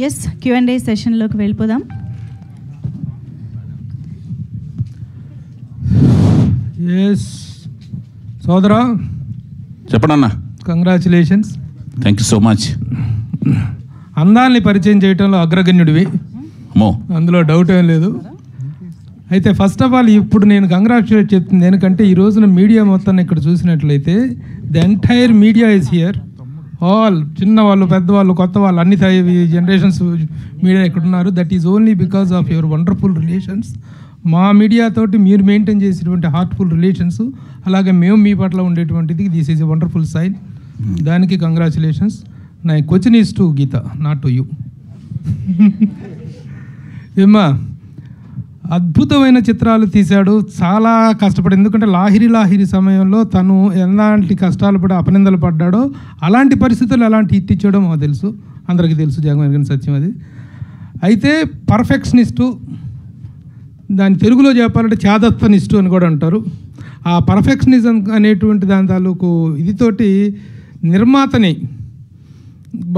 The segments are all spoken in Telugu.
ఎస్, Q&A సెషన్లోకి వెళ్ళిపోదాం. ఎస్ సోదరా, చెప్పండి. Congratulations. Thank you so much. అందాల్ని పరిచయం చేయడంలో అగ్రగణ్యుడివి, అందులో డౌట్ ఏం లేదు. అయితే ఫస్ట్ ఆఫ్ ఆల్ ఇప్పుడు నేను కంగ్రాచులేట్ చెప్తుంది ఎందుకంటే ఈ రోజున మీడియా మొత్తాన్ని ఇక్కడ చూసినట్లయితే the entire media is here. All చిన్నవాళ్ళు, పెద్దవాళ్ళు, కొత్త వాళ్ళు, అన్ని జనరేషన్స్ మీడియా ఇక్కడ ఉన్నారు. That is only because of your wonderful relations. మా మీడియా తోటి మీరు మెయింటైన్ చేసేటువంటి హార్ట్ఫుల్ రిలేషన్స్, అలాగే మేము మీ పట్ల ఉండేటువంటిది, this is a wonderful sign. దానికి కంగ్రాచులేషన్స్. నా question is to Geetha, not to you. ఏమ్మా, అద్భుతమైన చిత్రాలు తీశాడు, చాలా కష్టపడి. ఎందుకంటే లాహిరి సమయంలో తను ఎలాంటి కష్టాలు పడి అపనిందలు పడ్డాడో, అలాంటి పరిస్థితుల్లో ఎలాంటి హిట్ ఇచ్చాడో మాకు తెలుసు, అందరికీ తెలుసు, జగమెరిగిన సత్యం అది. అయితే పర్ఫెక్షనిస్టు, దాని తెలుగులో చెప్పాలంటే చాదస్తనిస్టు అని కూడా అంటారు. ఆ పర్ఫెక్షనిజం అనేటువంటి దాని తాలూకు ఇదితోటి నిర్మాతని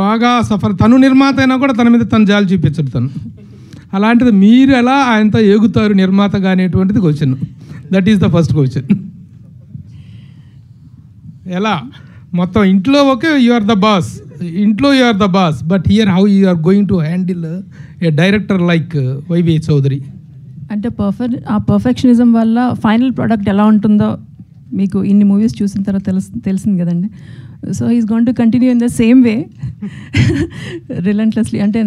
బాగా తను నిర్మాత అయినా కూడా తన మీద తను జాలి చూపించడు తను. అలాంటిది మీరు ఎలా ఆయనతో ఏగుతారు నిర్మాతగా అనేటువంటిది question. That is the first question. ఎలా మొత్తం ఇంట్లో okay, you are the boss, ఇంట్లో you are the boss, but here how you are going to handle a director like YV Chowdary? అంటే ఆ పర్ఫెక్షనిజం వల్ల ఫైనల్ ప్రోడక్ట్ ఎలా ఉంటుందో మీకు ఇన్ని మూవీస్ చూసిన తర్వాత తెలిసింది కదండి. So he's going to continue in the same way relentlessly. అంటే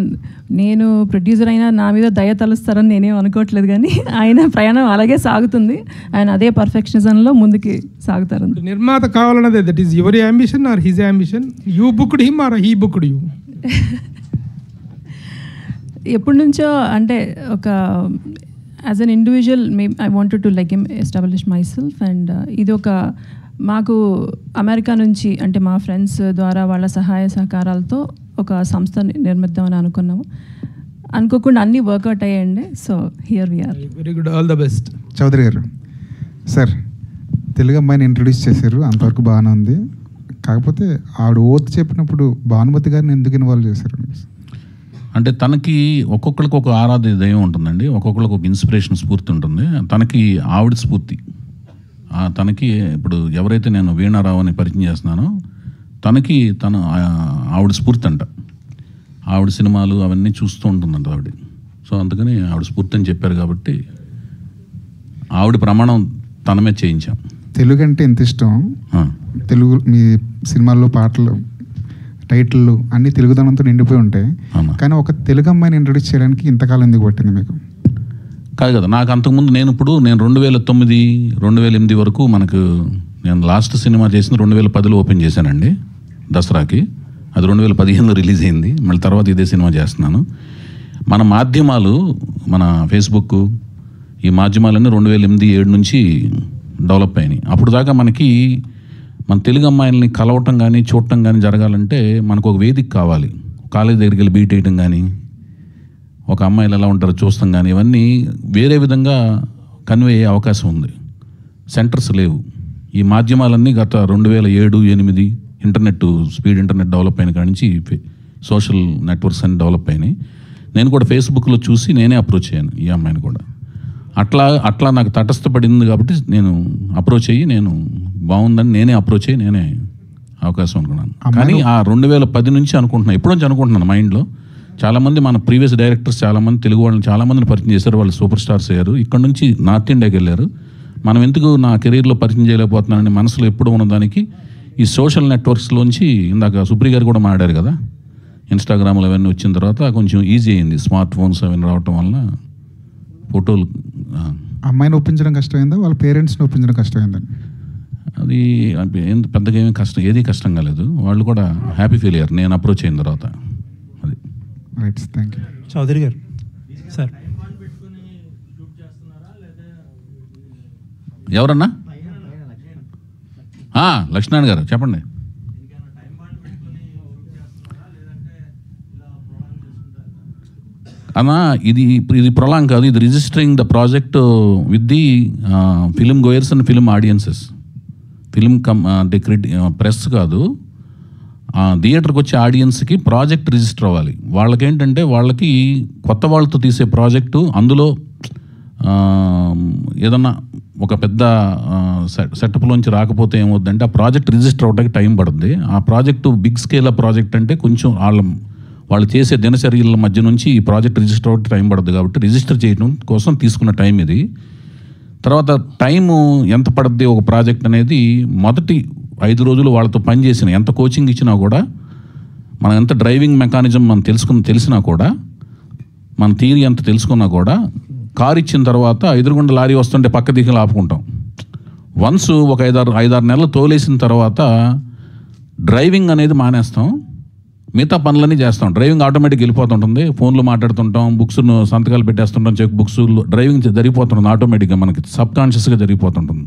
నేను ప్రొడ్యూసర్ అయినా నా మీద దయ తలుస్తారని నేనేం అనుకోవట్లేదు, కానీ ఆయన ప్రయాణం అలాగే సాగుతుంది. ఆయన అదే పర్ఫెక్షనిజంలో ముందుకి సాగుతారు. నిర్మాత కావాలన్నదే, that is your ambition or his ambition? You booked him or he booked you? ఎప్పటి నుంచో అంటే ఒక as an individual I wanted to like establish myself. And ఇది ఒక మాకు అమెరికా నుంచి అంటే మా ఫ్రెండ్స్ ద్వారా వాళ్ళ సహాయ సహకారాలతో ఒక సంస్థ నిర్మిద్దామని అనుకున్నాము. అనుకోకుండా అన్నీ వర్కౌట్ అయ్యాయండి. So here we are. Very good, all the best. Chowdary garu, sir Telugu అమ్మాయిని ఇంట్రొడ్యూస్ చేశారు, అంతవరకు బాగానే ఉంది. కాకపోతే ఆవిడ ఓత్ చెప్పినప్పుడు భానుమతి గారిని ఎందుకు ఇన్వాల్వ్ చేశారు? అంటే తనకి ఒక్కొక్కరికి ఒక ఆరాధ్య దైవం ఉంటుందండి, ఒక్కొక్కరికి ఒక ఇన్స్పిరేషన్ స్ఫూర్తి ఉంటుంది. తనకి ఆవిడ స్ఫూర్తి. తనకి ఇప్పుడు ఎవరైతే నేను వీణారావు అని పరిచయం చేస్తున్నానో తనకి ఆవిడ స్ఫూర్తి అంట. ఆవిడ సినిమాలు అవన్నీ చూస్తూ ఉంటుందంట ఆవిడ. సో అందుకని ఆవిడ స్ఫూర్తి అని చెప్పారు కాబట్టి ఆవిడ ప్రమాణం తన మీద చేయించాం. తెలుగు అంటే ఎంత ఇష్టం, తెలుగు మీ సినిమాల్లో పాటలు టైటిల్ అన్నీ తెలుగుదనంతో నిండిపోయి ఉంటాయి, కానీ ఒక తెలుగు అమ్మాయిని ఇంట్రొడ్యూస్ చేయడానికి ఇంతకాలం ఎందుకు పట్టింది మీకు? కాదు కదా, నాకు అంతకుముందు నేను 2009, 2008 వరకు నేను లాస్ట్ సినిమా చేసిన 2010లో ఓపెన్ చేశానండి దసరాకి. అది 2015లో రిలీజ్ అయింది. మళ్ళీ తర్వాత ఇదే సినిమా చేస్తున్నాను. మన మాధ్యమాలు, మన ఫేస్బుక్, ఈ మాధ్యమాలన్నీ 2008-7 నుంచి డెవలప్ అయినాయి. అప్పుడు దాకా మన తెలుగు అమ్మాయిల్ని కలవటం కానీ చూడటం కానీ జరగాలంటే మనకు ఒక వేదిక కావాలి. కాలేజ్ దగ్గరికి వెళ్ళి బీట్ వేయటం కానీ, ఒక అమ్మాయిలు ఎలా ఉంటారో చూస్తాం కానీ, ఇవన్నీ వేరే విధంగా కన్వే అయ్యే అవకాశం ఉంది. సెంటర్స్ లేవు. ఈ మాధ్యమాలన్నీ గత 2007-8 స్పీడ్ ఇంటర్నెట్ డెవలప్ అయిన కాడి నుంచి సోషల్ నెట్వర్క్స్ అన్ని డెవలప్ అయినాయి. నేను కూడా ఫేస్బుక్లో చూసి నేనే అప్రోచ్ అయ్యాను ఈ అమ్మాయిని కూడా. అట్లా నాకు తటస్థపడింది కాబట్టి నేను అప్రోచ్ అయ్యి, నేను బాగుందని నేనే అప్రోచ్ అయ్యి నేనే అవకాశం అనుకున్నాను. కానీ ఆ 2010 నుంచి అనుకుంటున్నాను, ఎప్పటి నుంచి అనుకుంటున్నాను మైండ్లో. చాలామంది మన ప్రీవియస్ డైరెక్టర్స్ చాలామంది తెలుగు వాళ్ళని చాలామందిని పరిచయం చేశారు, వాళ్ళు సూపర్ స్టార్స్ అయ్యారు. ఇక్కడ నుంచి నార్త్ ఇండియాకి వెళ్ళారు. మనం ఎందుకు నా కెరీర్లో పరిచయం చేయలేకపోతున్నానని మనసులో ఎప్పుడు ఉన్నదానికి ఈ సోషల్ నెట్వర్క్స్లోంచి, ఇందాక సుప్రీ గారు కూడా మాట్లాడారు కదా, ఇన్స్టాగ్రామ్లో అవన్నీ వచ్చిన తర్వాత కొంచెం ఈజీ అయింది. స్మార్ట్ ఫోన్స్ అవన్నీ రావటం వల్ల ఫోటోలు. అమ్మాయిని ఒప్పించడం కష్టమైందా, వాళ్ళ పేరెంట్స్ని ఒప్పించడం కష్టమైందండి? అది పెద్దగా ఏమీ ఏది కష్టం కాలేదు. వాళ్ళు కూడా హ్యాపీ ఫీల్ అయ్యారు నేను అప్రోచ్ అయిన తర్వాత. అది right, thank you. Chowdary garu sir, ఎవరన్నా? లక్ష్మణ్ గారు చెప్పండి. అన్నా ఇది ప్రొలాంగ్ కాదు, ఇది registering the project with the film goers and film audiences. Film అంటే ప్రెస్ కాదు, థియేటర్కి వచ్చే ఆడియన్స్కి ప్రాజెక్ట్ రిజిస్టర్ అవ్వాలి. వాళ్ళకేంటంటే వాళ్ళకి కొత్త వాళ్ళతో తీసే ప్రాజెక్టు అందులో ఏదన్నా ఒక పెద్ద సెటప్లోంచి రాకపోతే ఏమవుద్దంటే ఆ ప్రాజెక్ట్ రిజిస్టర్ అవ్వడానికి టైం పడుతుంది. ఆ ప్రాజెక్టు బిగ్ స్కేల్ ప్రాజెక్ట్ అంటే కొంచెం వాళ్ళు చేసే దినచర్యల మధ్య నుంచి ఈ ప్రాజెక్ట్ రిజిస్టర్ అవ్వడానికి టైం పడుతుంది. కాబట్టి రిజిస్టర్ చేయడం కోసం తీసుకున్న టైం ఇది. తర్వాత టైము ఎంత పడుద్ది ఒక ప్రాజెక్ట్ అనేది మొదటి 5 రోజులు వాళ్ళతో పనిచేసిన ఎంత కోచింగ్ ఇచ్చినా కూడా, మనం ఎంత డ్రైవింగ్ మెకానిజం మనం తెలిసినా కూడా, మన థియరీ ఎంత తెలుసుకున్నా కూడా, కారు ఇచ్చిన తర్వాత ఎదురుగుండా లారీ వస్తుంటే పక్క దిక్కులు ఆపుకుంటాం. వన్స్ ఒక 5-6 నెలలు తోలేసిన తర్వాత డ్రైవింగ్ అనేది మానేస్తాం, మిగతా పనులన్నీ చేస్తాం. డ్రైవింగ్ ఆటోమేటిక్ వెళ్ళిపోతుంటుంది, ఫోన్లో మాట్లాడుతుంటాం, బుక్స్ను సంతకాలు పెట్టేస్తుంటాం, చెక్ బుక్స్, డ్రైవింగ్ జరిగిపోతుంటుంది ఆటోమేటిక్గా, మనకి సబ్ కాన్షియస్గా జరిగిపోతుంటుంది.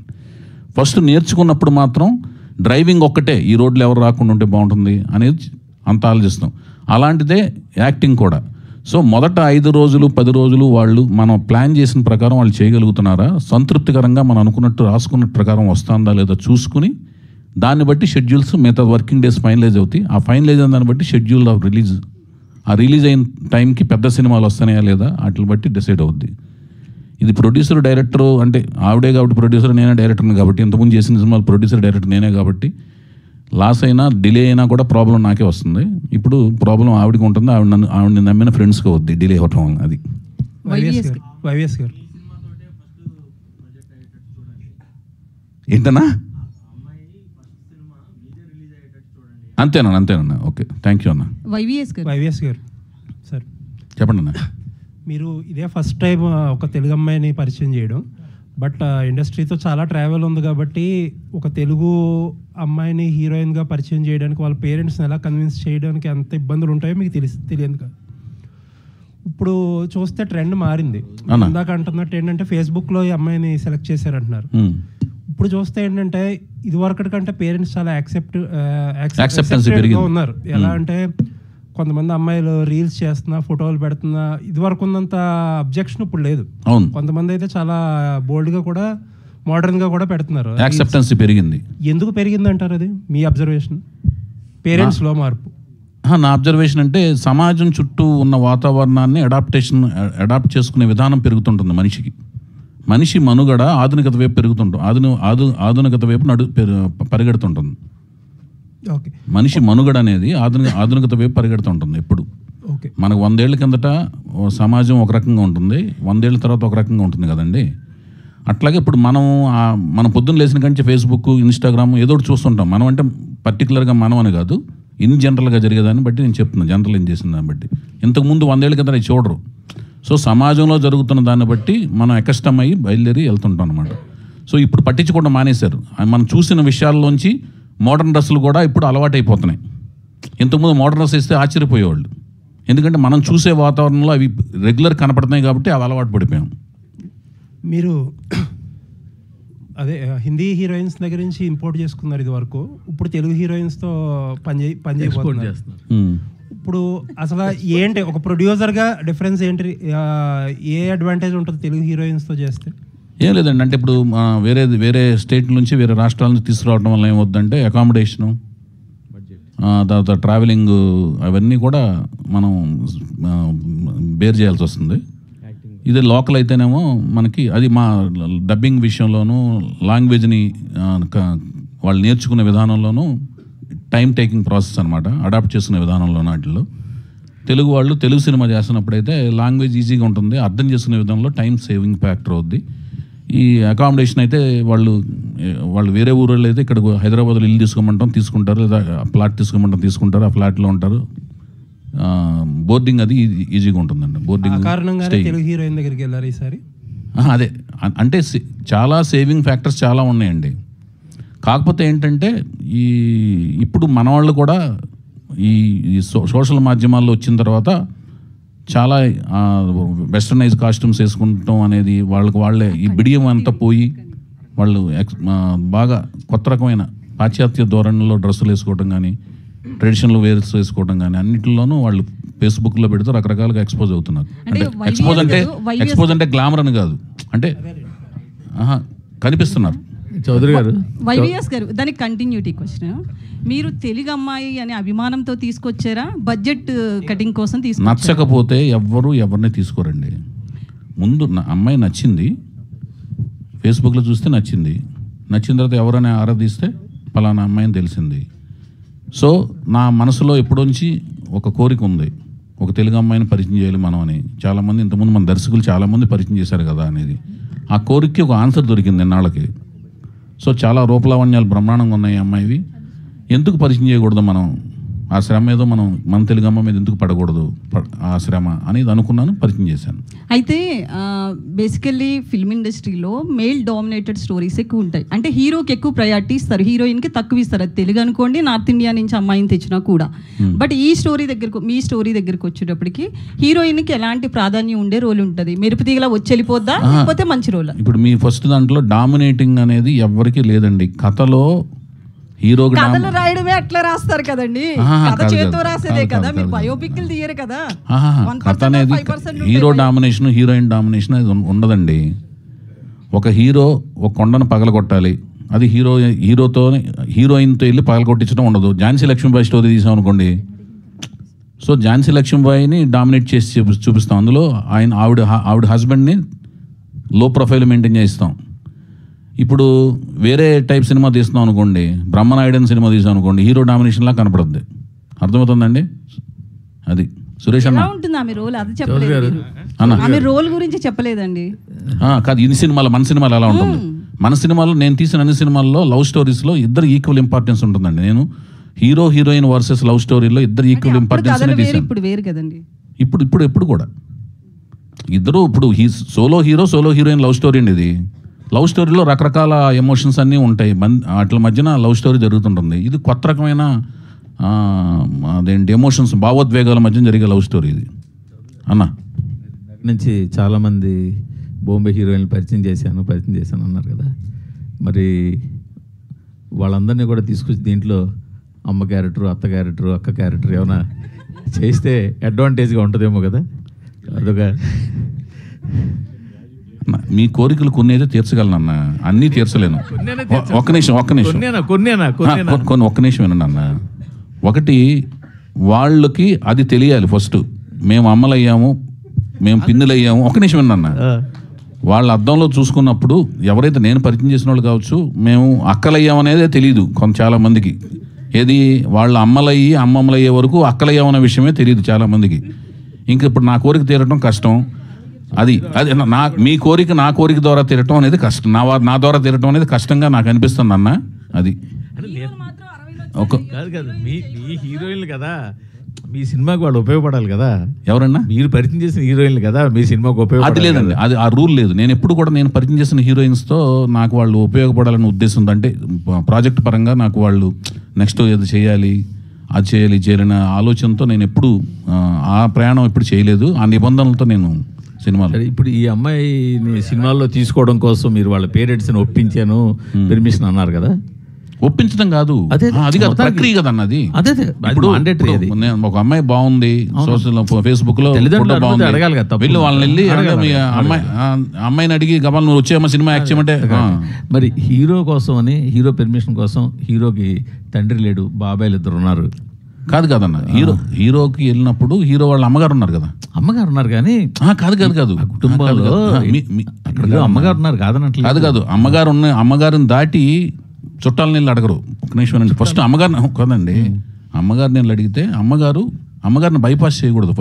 ఫస్ట్ నేర్చుకున్నప్పుడు మాత్రం డ్రైవింగ్ ఒక్కటే, ఈ రోడ్లు ఎవరు రాకుండా ఉంటే బాగుంటుంది అనేది అంత ఆలోచిస్తాం. అలాంటిదే యాక్టింగ్ కూడా. సో మొదట 5 రోజులు 10 రోజులు వాళ్ళు మనం ప్లాన్ చేసిన ప్రకారం వాళ్ళు చేయగలుగుతున్నారా, సంతృప్తికరంగా మనం అనుకున్నట్టు రాసుకున్న ప్రకారం వస్తుందా లేదా చూసుకుని దాన్ని బట్టి షెడ్యూల్స్ మిగతా వర్కింగ్ డేస్ ఫైనలైజ్ అవుతాయి. ఆ ఫైనలైజ్ అయిన దాన్ని బట్టి షెడ్యూల్ ఆఫ్ రిలీజ్, ఆ రిలీజ్ అయిన టైంకి పెద్ద సినిమాలు వస్తున్నాయా లేదా వాటిని బట్టి డిసైడ్ అవుద్ది. ఇది ప్రొడ్యూసర్ డైరెక్టర్ అంటే ఆవిడే కాబట్టి ప్రొడ్యూసర్, నేనే డైరెక్టర్ని కాబట్టి, ఇంతకుముందు చేసిన సినిమాలు ప్రొడ్యూసర్ డైరెక్టర్ నేనే కాబట్టి లాస్ అయినా డిలే అయినా కూడా ప్రాబ్లం నాకే వస్తుంది. ఇప్పుడు ప్రాబ్లం ఆవిడకి ఉంటుంది, ఆవిడని నమ్మిన ఫ్రెండ్స్కి వద్ది డిలే అవ్వటం. అది వైవిఎస్ గారు ఏంటన్నా? అంతేనన్నా. ఓకే, థ్యాంక్ యూ అన్న. వైవిఎస్ గారు సార్ చెప్పండి అన్న. మీరు ఇదే ఫస్ట్ టైం ఒక తెలుగు అమ్మాయిని పరిచయం చేయడం, బట్ ఇండస్ట్రీతో చాలా ట్రావెల్ ఉంది కాబట్టి ఒక తెలుగు అమ్మాయిని హీరోయిన్గా పరిచయం చేయడానికి వాళ్ళ పేరెంట్స్ని ఎలా కన్విన్స్ చేయడానికి ఎంత ఇబ్బందులు ఉంటాయో మీకు తెలియదు కదా. ఇప్పుడు చూస్తే ట్రెండ్ మారింది. ఇందాక అంటున్నట్టు ఏంటంటే ఫేస్బుక్లో ఈ అమ్మాయిని సెలెక్ట్ చేశారంటున్నారు. ఇప్పుడు చూస్తే ఏంటంటే ఇదివరకటి కంటే పేరెంట్స్ చాలా యాక్సెప్టెన్స్గా ఉన్నారు. ఎలా అంటే కొంతమంది అమ్మాయిలు రీల్స్ చేస్తున్నా, ఫోటోలు పెడుతున్నా, ఇదివరకు ఉన్నంత అబ్జెక్షన్ ఇప్పుడు లేదు. కొంతమంది అయితే చాలా బోల్డ్గా కూడా మోడర్న్గా కూడా పెడుతున్నారు. యాక్సెప్టెన్స్ పెరిగింది. ఎందుకు పెరిగింది అంటారు? అది మీ అబ్జర్వేషన్, పేరెంట్స్లో మార్పు? నా అబ్జర్వేషన్ అంటే సమాజం చుట్టూ ఉన్న వాతావరణాన్ని అడాప్ట్ చేసుకునే విధానం పెరుగుతుంటుంది మనిషికి. మనిషి మనుగడ ఆధునికత వైపు పెరుగుతుంటుంది, ఆధునికత వైపు పరిగెడుతుంటుంది. మనిషి మనుగడ అనేది ఆధునికత వైపు పరిగెడుతుంటుంది. ఎప్పుడు మనకు 100 ఏళ్ల కిందట సమాజం ఒక రకంగా ఉంటుంది, 100 ఏళ్ళ తర్వాత ఒక రకంగా ఉంటుంది కదండి. అట్లాగే ఇప్పుడు మనం పొద్దున్న లేచిన కంటే ఫేస్బుక్, ఇన్స్టాగ్రామ్ ఏదో ఒకటి చూస్తుంటాం. మనం అంటే పర్టికులర్గా మనం అని కాదు, ఇన్ జనరల్గా జరిగేదాన్ని బట్టి నేను చెప్తున్నాను, జనరల్ ఏం చేసిన దాన్ని బట్టి. ఇంతకుముందు 100 ఏళ్ళ కింద చూడరు. సో సమాజంలో జరుగుతున్న దాన్ని బట్టి మనం ఎకష్టమయ్యి బయలుదేరి వెళ్తుంటాం అనమాట. సో ఇప్పుడు పట్టించుకోవడం మానేశారు. మనం చూసిన విషయాల్లోంచి మోడర్న్ డ్రెస్సులు కూడా ఇప్పుడు అలవాటైపోతున్నాయి. ఇంతకుముందు మోడర్న్ డ్రెస్ వేస్తే ఆశ్చర్యపోయేవాళ్ళు, ఎందుకంటే మనం చూసే వాతావరణంలో అవి రెగ్యులర్ కనపడుతున్నాయి కాబట్టి అవి అలవాటు పడిపోయాం. మీరు అదే హిందీ హీరోయిన్స్ దగ్గర నుంచి ఇంపోర్ట్ చేసుకున్నారు ఇది వరకు, ఇప్పుడు తెలుగు హీరోయిన్స్తో పనిచేయబోతున్నారు. ఇప్పుడు అసలు ఏంటి ఒక ప్రొడ్యూసర్గా డిఫరెన్స్ ఏంటి, ఏ అడ్వాంటేజ్ ఉంటుంది తెలుగు హీరోయిన్స్తో చేస్తే? ఏం లేదండి, అంటే ఇప్పుడు వేరే స్టేట్ నుంచి వేరే రాష్ట్రాల నుంచి తీసుకురావడం వల్ల ఏమవుద్దంటే అకామిడేషను, తర్వాత ట్రావెలింగ్, అవన్నీ కూడా మనం బేర్ చేయాల్సి వస్తుంది. ఇది లోకల్ అయితేనేమో మనకి అది మా డబ్బింగ్ విషయంలోనూ, లాంగ్వేజ్ని వాళ్ళు నేర్చుకునే విధానంలోనూ టైం టేకింగ్ ప్రాసెస్ అనమాట, అడాప్ట్ చేసుకునే విధానంలోనూ. వాటిల్లో తెలుగు సినిమా చేస్తున్నప్పుడైతే లాంగ్వేజ్ ఈజీగా ఉంటుంది, అర్థం చేసుకునే విధానంలో టైం సేవింగ్ ఫ్యాక్టర్ అవుద్ది. ఈ అకామిడేషన్ అయితే వాళ్ళు వేరే ఊళ్ళో అయితే ఇక్కడ హైదరాబాద్లో ఇల్లు తీసుకుంటారు, లేదా ఫ్లాట్ తీసుకుంటారు, ఆ ఫ్లాట్లో ఉంటారు. బోర్డింగ్ అది ఈజీగా ఉంటుందండి. బోర్డింగ్ తెలుగు హీరోయిన్ దగ్గరికి వెళ్ళారు ఈసారి. అదే అంటే చాలా సేవింగ్ ఫ్యాక్టర్స్ చాలా ఉన్నాయండి. కాకపోతే ఏంటంటే ఇప్పుడు మన వాళ్ళు కూడా ఈ సోషల్ మాధ్యమాల్లో వచ్చిన తర్వాత చాలా వెస్టర్నైజ్ కాస్ట్యూమ్స్ వేసుకుంటాం అనేది వాళ్ళే ఈ బిడియం అంతా పోయి వాళ్ళు బాగా కొత్త రకమైన పాశ్చాత్య ధోరణిలో డ్రెస్సులు వేసుకోవడం కానీ, ట్రెడిషనల్ వేర్స్ వేసుకోవడం కానీ అన్నింటిలోనూ వాళ్ళు ఫేస్బుక్లో పెడితే రకరకాలుగా ఎక్స్పోజ్ అవుతున్నారు. అంటే ఎక్స్పోజ్ అంటే గ్లామర్ అని కాదు, అంటే కనిపిస్తున్నారు. చౌదరి గారు, వైవిఎస్ గారు, దానికి కంటిన్యూటీ క్వశ్చన్. మీరు తెలుగు అమ్మాయి అనే అభిమానంతో తీసుకొచ్చారా, బడ్జెట్ కటింగ్ కోసం తీసుకొచ్చారా? నచ్చకపోతే ఎవరిని తీసుకోరండి. ముందు అమ్మాయి నచ్చింది, ఫేస్బుక్లో చూస్తే నచ్చిన తర్వాత ఎవరైనా ఆరాధిస్తే పలానా అమ్మాయిని తెలిసింది. సో నా మనసులో ఎప్పుడొంచి ఒక కోరిక ఉంది, ఒక తెలుగు అమ్మాయిని పరిచయం చేయాలి మనం అని. చాలామంది ఇంతకుముందు మన దర్శకులు చాలామంది పరిచయం చేశారు కదా అనేది. ఆ కోరికకి ఒక ఆన్సర్ దొరికింది ఎన్నాళ్ళకి. సో చాలా రూపలావణ్యాలు బ్రహ్మాండంగా ఉన్నాయి అమ్మాయివి. ఎందుకు పరిచయం చేయకూడదు మనం? ఆ శ్రమ ఏదో మన తెలుగు అమ్మ మీద ఎందుకు పడకూడదు ఆ శ్రమ అనేది అనుకున్నాను, పరిచయం చేశాను. అయితే బేసికల్లీ ఫిల్మ్ ఇండస్ట్రీలో మేల్ డామినేటెడ్ స్టోరీస్ ఎక్కువ ఉంటాయి. అంటే హీరోకి ఎక్కువ ప్రయారిటీ ఇస్తారు, హీరోయిన్కి తక్కువ ఇస్తారు. అది తెలుగు అనుకోండి, నార్త్ ఇండియా నుంచి అమ్మాయిని తెచ్చినా కూడా. బట్ మీ స్టోరీ దగ్గరకు వచ్చేటప్పటికి హీరోయిన్కి ఎలాంటి ప్రాధాన్యం ఉండే రోల్ ఉంటుంది? మెరుపుతీగలా వచ్చి వెళ్ళిపోద్దా, లేకపోతే మంచి రోల్? ఇప్పుడు మీ ఫస్ట్ దాంట్లో డామినేటింగ్ అనేది ఎవరికి లేదండి. కథలో హీరోకి కథలు రాయడమే అట్లా రాస్తారు కదండి, కథ చేతితో రాసేదే కదా, మీరు బయోపిక్లు తీయరు కదా. కథ అనేది హీరో డామినేషన్, హీరోయిన్ డామినేషన్ అది ఉండదండి. ఒక హీరో ఒక కొండను పగలగొట్టాలి, అది హీరోయిన్తో వెళ్ళి పగలగొట్టించడం ఉండదు. ఝాన్సీ లక్ష్మీబాయి స్టోరీ తీసాం అనుకోండి, సో ఝాన్సీ లక్ష్మీబాయిని డామినేట్ చేసి చూపిస్తాం. అందులో ఆవిడ హస్బెండ్ని లో ప్రొఫైల్ మెయింటైన్ చేయిస్తాం. ఇప్పుడు వేరే టైప్ సినిమా తీస్తున్నాం అనుకోండి, బ్రహ్మనాయుడు సినిమా తీసాం అనుకోండి, హీరో డామినేషన్లా కనపడుద్ది. అర్థమవుతుందండి? అది సురేష్ అన్న ఉంటుంది ఆమె రోల్, అది చెప్పలేదు ఆమె రోల్ గురించి చెప్పలేదండి. కాదు, ఇన్ని సినిమాలు మన సినిమాలు ఎలా ఉంటుంది? మన సినిమాలో నేను తీసిన అన్ని సినిమాల్లో లవ్ స్టోరీస్లో ఇద్దరు ఈక్వల్ ఇంపార్టెన్స్ ఉంటుందండి. నేను హీరోయిన్ వర్సెస్ లవ్ స్టోరీలో ఇద్దరు ఈక్వల్ ఇంపార్టెన్స్ తీసాను. ఇప్పుడు వేరు కదండి, ఇప్పుడు కూడా ఇద్దరు. ఇప్పుడు సోలో హీరోయిన్ లవ్ స్టోరీ అండి. ఇది లవ్ స్టోరీలో రకరకాల ఎమోషన్స్ అన్నీ ఉంటాయి, వాటి మధ్యన లవ్ స్టోరీ జరుగుతుంటుంది. ఇది కొత్త రకమైన అదేంటి ఎమోషన్స్, భావోద్వేగాల మధ్య జరిగే లవ్ స్టోరీ ఇది అన్న. నుంచి చాలామంది బాంబే హీరోయిన్లు పరిచయం చేశాను అన్నారు కదా, మరి వాళ్ళందరినీ కూడా తీసుకొచ్చి దీంట్లో అమ్మ క్యారెక్టర్, అత్త క్యారెక్టర్, అక్క క్యారెక్టర్ ఏమైనా చేస్తే అడ్వాంటేజ్గా ఉంటుందేమో కదా. అదొక మీ కోరికలు కొన్ని అయితే తీర్చగలను, అన్నీ తీర్చలేను. ఒక్క నిమిషం ఒక్క నిమిషం వినండి అన్న. ఒకటి, వాళ్ళకి అది తెలియాలి ఫస్ట్. మేము అమ్మలయ్యాము, మేము పిన్నులయ్యాము. ఒక నిమిషం వినన్న. వాళ్ళ అద్దంలో చూసుకున్నప్పుడు ఎవరైతే నేను పరిచయం చేసిన వాళ్ళు కావచ్చు, మేము అక్కలయ్యామనేదే తెలియదు చాలామందికి. ఏది వాళ్ళ అమ్మమ్మలయ్యే వరకు అక్కలయ్యామనే విషయమే తెలియదు చాలామందికి. ఇంక ఇప్పుడు నా కోరిక తీరటం కష్టం. అది మీ కోరిక నా కోరిక ద్వారా తీరటం అనేది కష్టం, నా ద్వారా తీరటం అనేది కష్టంగా నాకు అనిపిస్తుంది అన్న. అది కాదు మీ హీరోయిన్లు కదా, మీ సినిమాకి వాళ్ళు ఉపయోగపడాలి కదా. ఎవరన్నా? మీరు పరిచయం చేసిన హీరోయిన్లు కదా మీ సినిమాకి ఉపయోగపడాలి. అది లేదండి, అది ఆ రూల్ లేదు. నేను ఎప్పుడు కూడా నేను పరిచయం చేసిన హీరోయిన్స్తో నాకు వాళ్ళు ఉపయోగపడాలనే ఉద్దేశం ఉంది. అంటే ప్రాజెక్ట్ పరంగా నాకు వాళ్ళు నెక్స్ట్ ఏది చేయాలి, అది చేయాలన్న ఆలోచనతో నేను ఎప్పుడు ఆ ప్రయాణం ఎప్పుడు చేయలేదు. ఆ నిబంధనలతో నేను సినిమాలో. ఇప్పుడు ఈ అమ్మాయిని సినిమాల్లో తీసుకోవడం కోసం మీరు వాళ్ళ పేరెంట్స్ని ఒప్పించాను, పెర్మిషన్ అన్నారు కదా. ఒప్పించడం కాదు, అది కాదు ప్రక్రియ కదా అన్నది. ఒక అమ్మాయి బాగుంది, సోషల్ ఫేస్బుక్ లో అడగాలి కదా, వెళ్ళి వాళ్ళని వెళ్ళి అమ్మాయిని అడిగి గబాల్ నువ్వు వచ్చేయమ్మా సినిమా యాక్ట్ చేయమంటే. మరి హీరో కోసం అని, హీరో పెర్మిషన్ కోసం, హీరోకి తండ్రి లేడు, బాబాయిలు ఇద్దరు ఉన్నారు. కాదన్న, హీరోకి వెళ్ళినప్పుడు హీరో వాళ్ళ అమ్మగారు ఉన్నారు కదా. అమ్మగారు ఉన్నారు కానీ కాదు కుటుంబంలో అమ్మగారు ఉన్నారు కాదనట్లు. కాదు అమ్మగారిని దాటి చుట్టాల నీళ్ళు అడగరు. ఒక నిమిషం అండి, ఫస్ట్ అమ్మగారిని కదండి, అమ్మగారిని నీళ్ళు అడిగితే అమ్మగారిని బైపాస్ చేయకూడదు.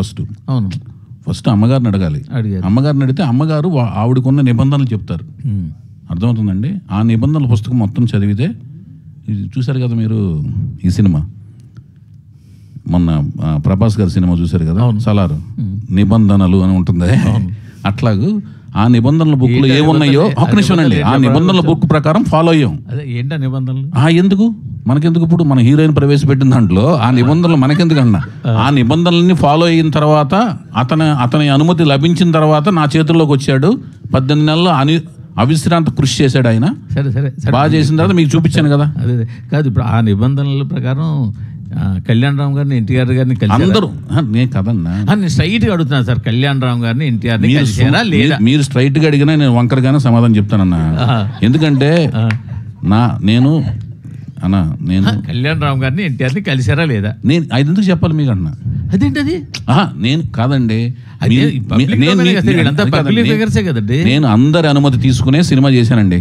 ఫస్ట్ అమ్మగారిని అడగాలి. అమ్మగారిని అడిగితే అమ్మగారు ఆవిడకున్న నిబంధనలు చెప్తారు. అర్థమవుతుందండి? ఆ నిబంధనల పుస్తకం మొత్తం చదివితే, చూశారు కదా మీరు ఈ సినిమా, మొన్న ప్రభాస్ గారి సినిమా చూశారు కదా సలారు, నిబంధనలు అని ఉంటుంది. అట్లాగూ ఆ నిబంధనల బుక్ లో ఏమున్నాయో ఒక నిమిషం అండి, ఆ నిబంధనల బుక్ ప్రకారం ఫాలో అయ్యాం. ఏంటా నిబంధనలు? ఎందుకు మనకెందుకు? ఇప్పుడు మన హీరోయిన్ ప్రవేశపెట్టిన దాంట్లో ఆ నిబంధనలు మనకెందుకన్నా, ఆ నిబంధనల్ని ఫాలో అయిన తర్వాత అతని అనుమతి లభించిన తర్వాత నా చేతుల్లోకి వచ్చాడు. 18 నెలలు అవిశ్రాంత కృషి చేశాడు ఆయన. సరే బాగా చేసిన తర్వాత మీకు చూపించాను కదా. అదే కాదు, ఇప్పుడు ఆ నిబంధనల ప్రకారం కళ్యాణ్ రామ్ గారిని, ఎన్టీఆర్ గారిని అందరూ నేను కదన్నా, నేను స్ట్రైట్ గా అడుగుతున్నాను సార్. కళ్యాణ్ రామ్ గారిని, ఎన్టీఆర్ ని మీరు స్ట్రైట్ గా అడిగినా నేను వంకరగానే సమాధానం చెప్తానన్నా. ఎందుకంటే నేను అన్నా నేను కళ్యాణ్ రామ్ గారిని ఎన్టీఆర్ని కలిసారా లేదా? నేను అది ఎందుకు చెప్పాలి మీకు అన్నా? అదేంటది? నేను కాదండి, నేను అందరి అనుమతి తీసుకునే సినిమా చేశానండి.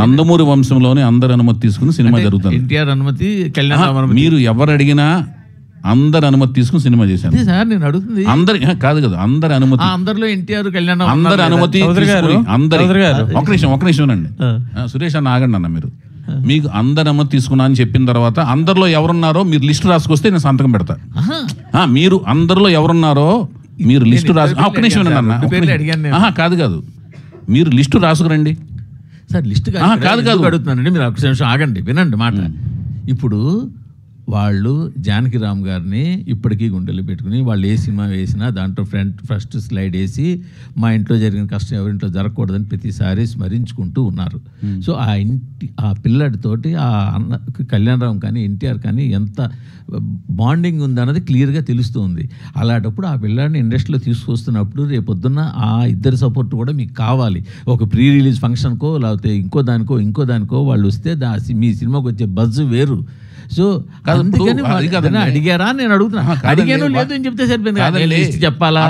నందమూరి వంశంలోనే అందరి అనుమతి తీసుకుని సినిమా జరుగుతుంది. ఎన్టీఆర్ అనుమతి, కళ్యాణ్ రామ్ అనుమతి, మీరు ఎవరు అడిగినా అందరి అనుమతి తీసుకుని సినిమా చేశాను సార్. నేను అడుగుతుంది అందరి కాదు కదా, అందరి అనుమతి, అందరిలో ఎన్టీఆర్, కళ్యాణ్, అందరి అనుమతి, అందరి ఒక నిమిషం అండి సురేష్ అన్న, ఆగండి అన్న. మీకు అందరి అనుమతి తీసుకున్నా అని చెప్పిన తర్వాత అందరిలో ఎవరున్నారో మీరు లిస్టు రాసుకొస్తే నేను సంతకం పెడతా. మీరు అందరిలో ఎవరున్నారో మీరు లిస్టు రాసు, ఒక్క నిమిషం అన్న, కాదు మీరు లిస్టు రాసుకురండి సార్. లిస్టు కాదు అడుగుతున్నానండి, మీరు ఒక్క నిమిషం ఆగండి, వినండి మాట. ఇప్పుడు వాళ్ళు జానకిరామ్ గారిని ఇప్పటికీ గుండెలు పెట్టుకుని వాళ్ళు ఏ సినిమా వేసినా దాంట్లో ఫస్ట్ స్లైడ్ వేసి మా ఇంట్లో జరిగిన కష్టం ఎవరింట్లో జరగకూడదని ప్రతిసారి స్మరించుకుంటూ ఉన్నారు. సో ఆ పిల్లడితోటి ఆ అన్న కళ్యాణ్ రామ్ కానీ ఎన్టీఆర్ కానీ ఎంత బాండింగ్ ఉందన్నది క్లియర్గా తెలుస్తుంది. అలాంటప్పుడు ఆ పిల్లాడిని ఇండస్ట్రీలో తీసుకొస్తున్నప్పుడు రేపొద్దున్న ఆ ఇద్దరి సపోర్ట్ కూడా మీకు కావాలి. ఒక ప్రీ రిలీజ్ ఫంక్షన్కో లేకపోతే ఇంకో దానికో వాళ్ళు వస్తే మీ సినిమాకి వచ్చే బజ్ వేరు. సో అడిగారా నేను అడుగుతున్నా, అడిగాను లేదు అని చెప్తే సరిపోయింది. చెప్పాలా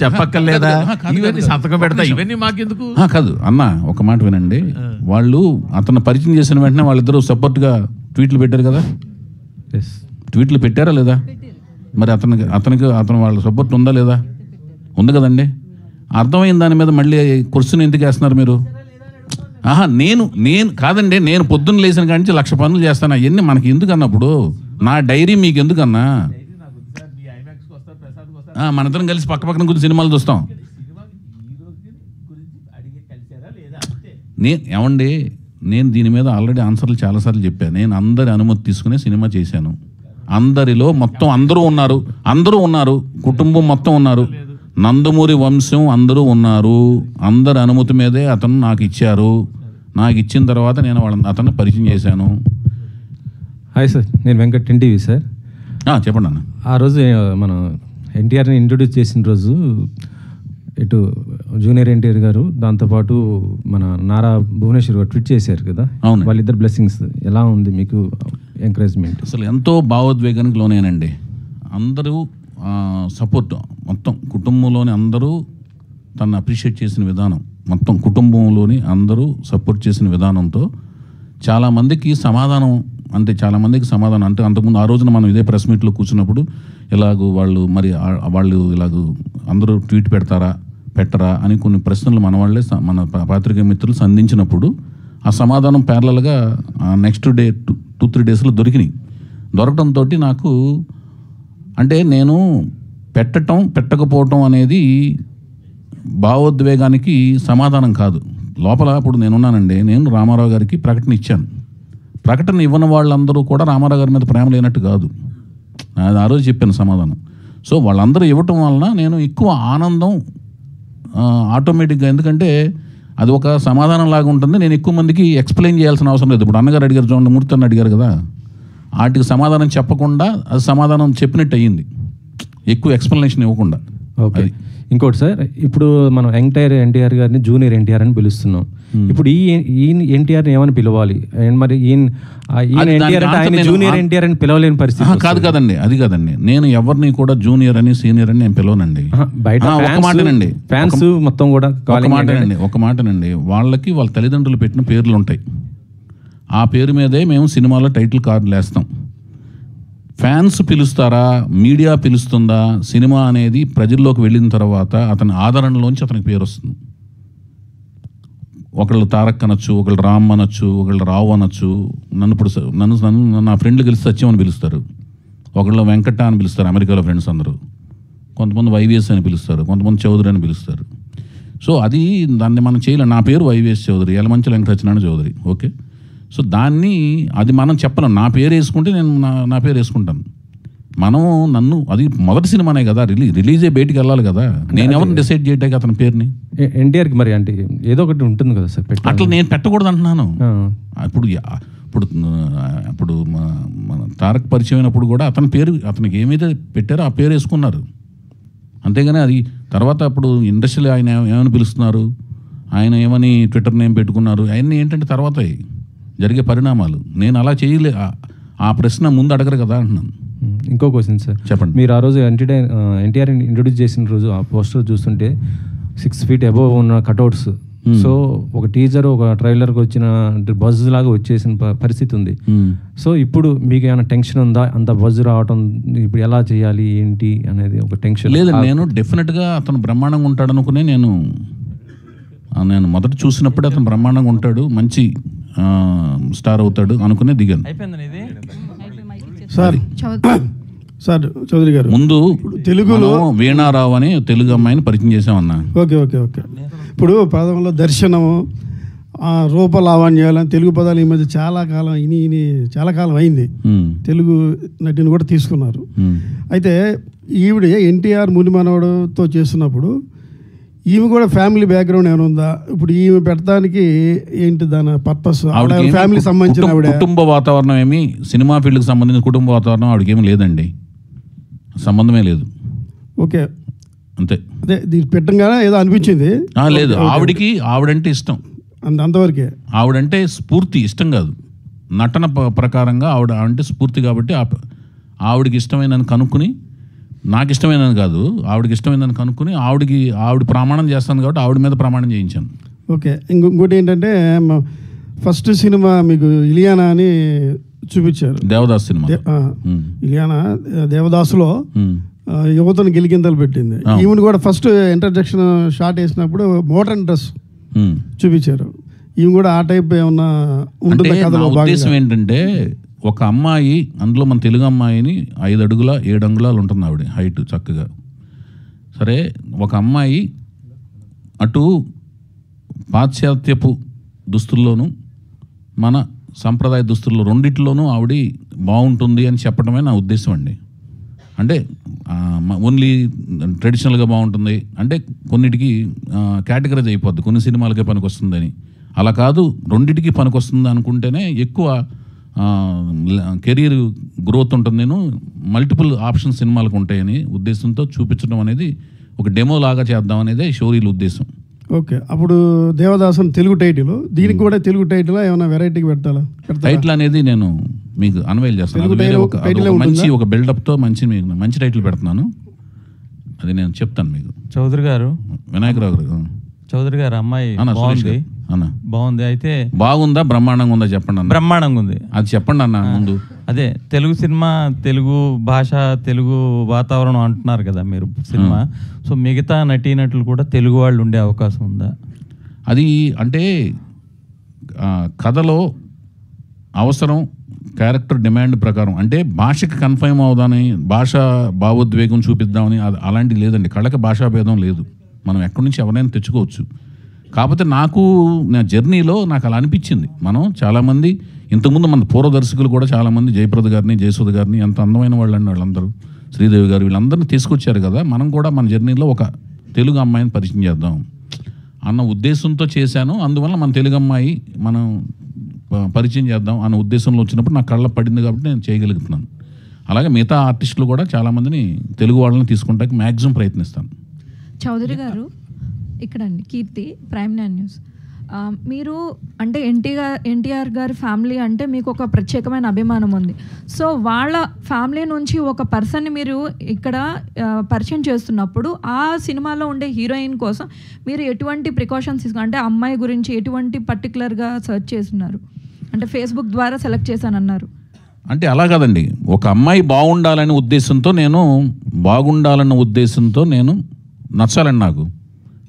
చెప్పక్కర్లేదా, ఇవన్నీ సంతకం పెడతా, ఇవన్నీ మాకెందుకు? కాదు అన్న, ఒక మాట వినండి. వాళ్ళు అతను పరిచయం చేసిన వెంటనే వాళ్ళిద్దరూ సపోర్ట్గా ట్వీట్లు పెట్టారు కదా, ట్వీట్లు పెట్టారా లేదా? మరి అతను వాళ్ళ సపోర్ట్ ఉందా లేదా? ఉంది కదండి. అర్థమైన దాని మీద మళ్ళీ క్వశ్చన్ ఎందుకు వేస్తున్నారు మీరు? నేను కాదండి, నేను పొద్దున్న లేచిన కాడి నుంచి 1,00,000 పనులు చేస్తాను. అవన్నీ మనకి ఎందుకు అన్నప్పుడు? నా డైరీ మీకు ఎందుకన్నా? మనిద్దరం కలిసి పక్కన గురించి సినిమాలు చూస్తాం. నేను దీని మీద ఆల్రెడీ ఆన్సర్లు చాలాసార్లు చెప్పాను. నేను అందరి అనుమతి తీసుకునే సినిమా చేశాను. అందరిలో మొత్తం అందరూ ఉన్నారు, కుటుంబం మొత్తం ఉన్నారు, నందమూరి వంశం అందరూ ఉన్నారు. అందరి అనుమతి మీదే అతను నాకు ఇచ్చారు. నాకు ఇచ్చిన తర్వాత నేను అతన్ని పరిచయం చేశాను. హాయ్ సార్, నేను వెంకట్ ఎన్టీవీ సార్. చెప్పండి అన్న. ఆ రోజు మనం ఎన్టీఆర్ని ఇంట్రొడ్యూస్ చేసిన రోజు ఇటు జూనియర్ ఎన్టీఆర్ గారు, దాంతోపాటు మన నారా భువనేశ్వర్ గారు ట్వీట్ చేశారు కదా. అవును, వాళ్ళిద్దరు బ్లెస్సింగ్స్ ఎలా ఉంది మీకు ఎంకరేజ్మెంట్? అసలు ఎంతో భావోద్వేగానికి లోనేనండి. అందరూ సపోర్ట్, మొత్తం కుటుంబంలోని అందరూ తను అప్రిషియేట్ చేసిన విధానం, మొత్తం కుటుంబంలోని అందరూ సపోర్ట్ చేసిన విధానంతో చాలామందికి సమాధానం అంటే అంతకుముందు ఆ రోజున మనం ఇదే ప్రెస్ మీట్లో కూర్చున్నప్పుడు వాళ్ళు ఇలాగూ అందరూ ట్వీట్ పెట్టరా అని కొన్ని ప్రశ్నలు మన పాత్రికేయ మిత్రులు సంధించినప్పుడు ఆ సమాధానం ప్యారలల్గా నెక్స్ట్ డే 2-3 డేస్లో దొరకడంతో నాకు అంటే నేను పెట్టకపోవటం అనేది భావోద్వేగానికి సమాధానం కాదు. లోపల ఇప్పుడు నేనున్నానండి, నేను రామారావు గారికి ప్రకటన ఇచ్చాను. ప్రకటన ఇవ్వని వాళ్ళందరూ కూడా రామారావు గారి మీద ప్రేమ లేనట్టు కాదు, అది ఆ రోజు చెప్పాను సమాధానం. సో వాళ్ళందరూ ఇవ్వటం వలన నేను ఎక్కువ ఆనందం ఆటోమేటిక్గా, ఎందుకంటే అది ఒక సమాధానం లాగా ఉంటుంది. నేను ఎక్కువ మందికి ఎక్స్ప్లెయిన్ చేయాల్సిన అవసరం లేదు. ఇప్పుడు అన్నగారు అడిగారు, చూడండి, మూర్తి అన్న అడిగారు కదా, వాటికి సమాధానం చెప్పకుండా అది సమాధానం చెప్పినట్టు అయ్యింది, ఎక్కువ ఎక్స్ప్లెనేషన్ ఇవ్వకుండా. ఓకే. ఇంకోటి సార్, ఇప్పుడు మనం ఎన్టీఆర్ గారిని జూనియర్ ఎన్టీఆర్ అని పిలుస్తున్నాం. ఇప్పుడు ఈయన ఎన్టీఆర్ని ఏమని పిలవాలి? మరి ఈయన జూనియర్ ఎన్టీఆర్ అని పిలవలేని పరిస్థితి కాదండి. అది కాదండి, నేను ఎవరిని కూడా జూనియర్ అని సీనియర్ అని నేను పిలవనండి. బయట ఒక మాటనండి, ఫ్యాన్స్ మొత్తం కూడా ఒక మాటనండి, వాళ్ళకి వాళ్ళ తల్లిదండ్రులు పెట్టిన పేర్లు ఉంటాయి. ఆ పేరు మీదే మేము సినిమాలో టైటిల్ కార్డులు వేస్తాం. ఫ్యాన్స్ పిలుస్తారా, మీడియా పిలుస్తుందా? సినిమా అనేది ప్రజల్లోకి వెళ్ళిన తర్వాత అతని ఆదరణలోంచి అతనికి పేరు వస్తుంది. ఒకళ్ళు తారక్ అనొచ్చు, ఒకళ్ళు రామ్ అనొచ్చు, ఒకళ్ళు రావు అనొచ్చు. నన్ను నా ఫ్రెండ్లు కలిసి సత్యం అని పిలుస్తారు, ఒకళ్ళు వెంకట అని పిలుస్తారు, అమెరికాలో ఫ్రెండ్స్ అందరూ. కొంతమంది వైవిఎస్ అని పిలుస్తారు, కొంతమంది చౌదరి అని పిలుస్తారు. సో దాన్ని మనం చేయలేం. నా పేరు YVS Chowdary, Yalamanchi Venkatasatyanarayana Chowdary. Okay. So అది మనం చెప్పలేం. నా పేరు వేసుకుంటే నేను నా పేరు వేసుకుంటాను. అది మొదటి సినిమానే కదా, రిలీజే బయటికి వెళ్ళాలి కదా. నేను ఎవరిని డిసైడ్ చేయడానికి అతని పేరుని? ఎన్టీఆర్కి మరి అంటే ఏదో ఒకటి ఉంటుంది కదా సార్, అట్లా నేను పెట్టకూడదు అంటున్నాను. ఇప్పుడు మన తారక్ పరిచయం అయినప్పుడు కూడా అతని పేరు, అతనికి ఏమైతే పెట్టారో ఆ పేరు వేసుకున్నారు, అంతేగాని అది తర్వాత అప్పుడు ఇండస్ట్రీలో ఆయన ఏమని పిలుస్తున్నారు, ఆయన ఏమని ట్విట్టర్ నేమ్ పెట్టుకున్నారు, అవన్నీ ఏంటంటే తర్వాత జరిగే పరిణామాలు. నేను అలా చేయలే, ఆ ప్రశ్న ముందు అడగరు కదా అంటున్నాను. ఇంకో క్వశ్చన్ సార్, చెప్పండి. మీరు ఆ రోజు ఎన్టీఆర్ ఇంట్రొడ్యూస్ చేసిన రోజు ఆ పోస్టర్ చూస్తుంటే 6 feet అబోవ్ ఉన్న కటౌట్స్, సో ఒక టీజర్ ఒక ట్రైలర్కి వచ్చిన బజ్ లాగా వచ్చేసిన పరిస్థితి ఉంది. సో ఇప్పుడు మీకు ఏమైనా టెన్షన్ ఉందా? అంత బజ్ రావటం ఇప్పుడు ఎలా చేయాలి ఏంటి అనేది ఒక టెన్షన్ లేదు. నేను డెఫినెట్గా అతను బ్రహ్మాండంగా ఉంటాడు అనుకునే నేను మొదట చూసినప్పుడే అతను బ్రహ్మాండంగా ఉంటాడు, మంచి స్టార్ అవుతాడు అనుకునే దిగాను. సార్ చౌదరి గారు, ముందు తెలుగులో వీణారావు అని తెలుగు అమ్మాయిని పరిచయం చేసామన్నా. ఓకే. ఇప్పుడు పదంలో దర్శనము, రూపలావణ్యాలని తెలుగు పదాలు ఈ మధ్య చాలా కాలం అయింది. తెలుగు నటిని కూడా తీసుకున్నారు. అయితే ఈవిడ ఎన్టీఆర్ మునిమనవడుతో చేస్తున్నప్పుడు ఈమె కూడా ఫ్యామిలీ బ్యాక్గ్రౌండ్ ఏమైనా ఉందా? ఇప్పుడు ఈమె పెట్టడానికి ఏంటి దాని పర్పస్? ఫ్యామిలీ సంబంధించిన కుటుంబ వాతావరణం ఏమి, సినిమా ఫీల్డ్కి సంబంధించిన కుటుంబ వాతావరణం ఆవిడకి ఏమి లేదండి, సంబంధమే లేదు. ఓకే, అంతే. అదే దీన్ని పెట్టంగానే ఏదో అనిపించింది. లేదు, ఆవిడంటే ఇష్టం, అంతవరకే. ఆవిడంటే స్ఫూర్తి, ఇష్టం కాదు. నటన ప్రకారంగా ఆవిడ అంటే స్ఫూర్తి కాబట్టి ఆవిడకి ఇష్టమైనని కనుక్కుని, నాకు ఇష్టమైనది కాదు, ఆవిడకి ఇష్టమైనదని కనుక్కుని ఆవిడ ప్రమాణం చేస్తాను కాబట్టి ఆవిడ మీద ప్రమాణం చేయించాను. ఓకే. ఇంకోటి ఏంటంటే ఫస్ట్ సినిమా మీకు ఇలియానా అని చూపించారు, దేవదాస్ సినిమా. ఇలియానా దేవదాసులో యువతను గిలిగింతలు పెట్టింది. ఈమెను కూడా ఫస్ట్ ఇంట్రడక్షన్ షాట్ వేసినప్పుడు మోడర్న్ డ్రెస్ చూపించారు. ఈమె కూడా ఆ టైప్ ఏమన్నా ఉంటుంది కథలో? ఉద్దేశం ఏంటంటే ఒక అమ్మాయి, అందులో మన తెలుగు అమ్మాయిని 5 అడుగుల 7 అంగుళాలు ఉంటుంది ఆవిడ హైట్ చక్కగా. సరే, ఒక అమ్మాయి అటు పాశ్చాత్యపు దుస్తుల్లోనూ మన సంప్రదాయ దుస్తుల్లో రెండిట్లోనూ ఆవిడ బాగుంటుంది అని చెప్పడమే నా ఉద్దేశం అండి. అంటే ఓన్లీ ట్రెడిషనల్గా బాగుంటుంది అంటే కొన్నిటికి కేటగరైజ్ అయిపోద్ది, కొన్ని సినిమాలకే పనికి వస్తుందని. అలా కాదు, రెండిటికి పనికి వస్తుంది అనుకుంటేనే ఎక్కువ కెరీర్ గ్రోత్ ఉంటుంది. నేను మల్టిపుల్ ఆప్షన్ సినిమాలకు ఉంటాయని ఉద్దేశంతో చూపించడం అనేది ఒక డెమో లాగా చేద్దాం అనేదే షోరీల ఉద్దేశం. ఓకే. అప్పుడు దేవదాసు తెలుగు టైటిల్, దీనికి కూడా తెలుగు టైటిల్ ఏమైనా వెరైటీకి పెట్టాలా? టైటిల్ అనేది నేను మీకు అన్వైల్ చేస్తాను. మంచి ఒక బిల్డప్తో మంచి టైటిల్ పెడుతున్నాను, అది నేను చెప్తాను మీకు. చౌదరి గారు, వినాయకరావు గారు, చౌదరి గారు అమ్మాయి బాగుంది. అయితే బాగుందా బ్రహ్మాండంగా ఉందా చెప్పండి అన్న. బ్రహ్మాండంగా ఉంది, అది చెప్పండి అన్న ముందు. అదే తెలుగు సినిమా, తెలుగు భాష, తెలుగు వాతావరణం అంటున్నారు కదా మీరు సినిమా. సో మిగతా నటీనటులు కూడా తెలుగు వాళ్ళు ఉండే అవకాశం ఉందా? అది అంటే కథలో అవసరం, క్యారెక్టర్ డిమాండ్ ప్రకారం, అంటే భాషకి కన్ఫర్మ్ అవుదాని, భాష భావోద్వేగం చూపిద్దామని అలాంటిది లేదండి. కళకి భాషా భేదం లేదు, మనం ఎక్కడి నుంచి ఎవరైనా తెచ్చుకోవచ్చు. కాకపోతే నా జర్నీలో నాకు అలా అనిపించింది. మనం చాలామంది ఇంతకుముందు మన పూర్వ దర్శకులు కూడా చాలామంది, జయప్రద గారిని, జయసుధ గారిని, ఎంత అందమైన వాళ్ళు అండి వాళ్ళందరూ, శ్రీదేవి గారు, వీళ్ళందరినీ తీసుకొచ్చారు కదా. మనం కూడా మన జర్నీలో ఒక తెలుగు అమ్మాయిని పరిచయం చేద్దాం అన్న ఉద్దేశంతో చేశాను. అందువల్ల మన తెలుగు అమ్మాయి మనం పరిచయం చేద్దాం అన్న ఉద్దేశంలో వచ్చినప్పుడు నాకు కళ్ళ పడింది కాబట్టి నేను చేయగలుగుతున్నాను. అలాగే మిగతా ఆర్టిస్టులు కూడా చాలామందిని తెలుగు వాళ్ళని తీసుకుంటానికి మ్యాక్సిమం ప్రయత్నిస్తాను. చౌదరి గారు, ఇక్కడండి కీర్తి, ప్రైమ్ 9 న్యూస్. మీరు అంటే ఎన్టీఆర్ గారి ఫ్యామిలీ అంటే మీకు ఒక ప్రత్యేకమైన అభిమానం ఉంది. సో వాళ్ళ ఫ్యామిలీ నుంచి ఒక పర్సన్ని మీరు ఇక్కడ పరిచయం చేస్తున్నప్పుడు ఆ సినిమాలో ఉండే హీరోయిన్ కోసం మీరు ఎటువంటి ప్రికాషన్స్ అంటే అమ్మాయి గురించి ఎటువంటి పర్టికులర్గా సెర్చ్ చేస్తున్నారు? అంటే ఫేస్బుక్ ద్వారా సెలెక్ట్ చేశానన్నారు. అంటే అలా కాదండి, ఒక అమ్మాయి బాగుండాలనే ఉద్దేశంతో నేను నచ్చాలండి. నాకు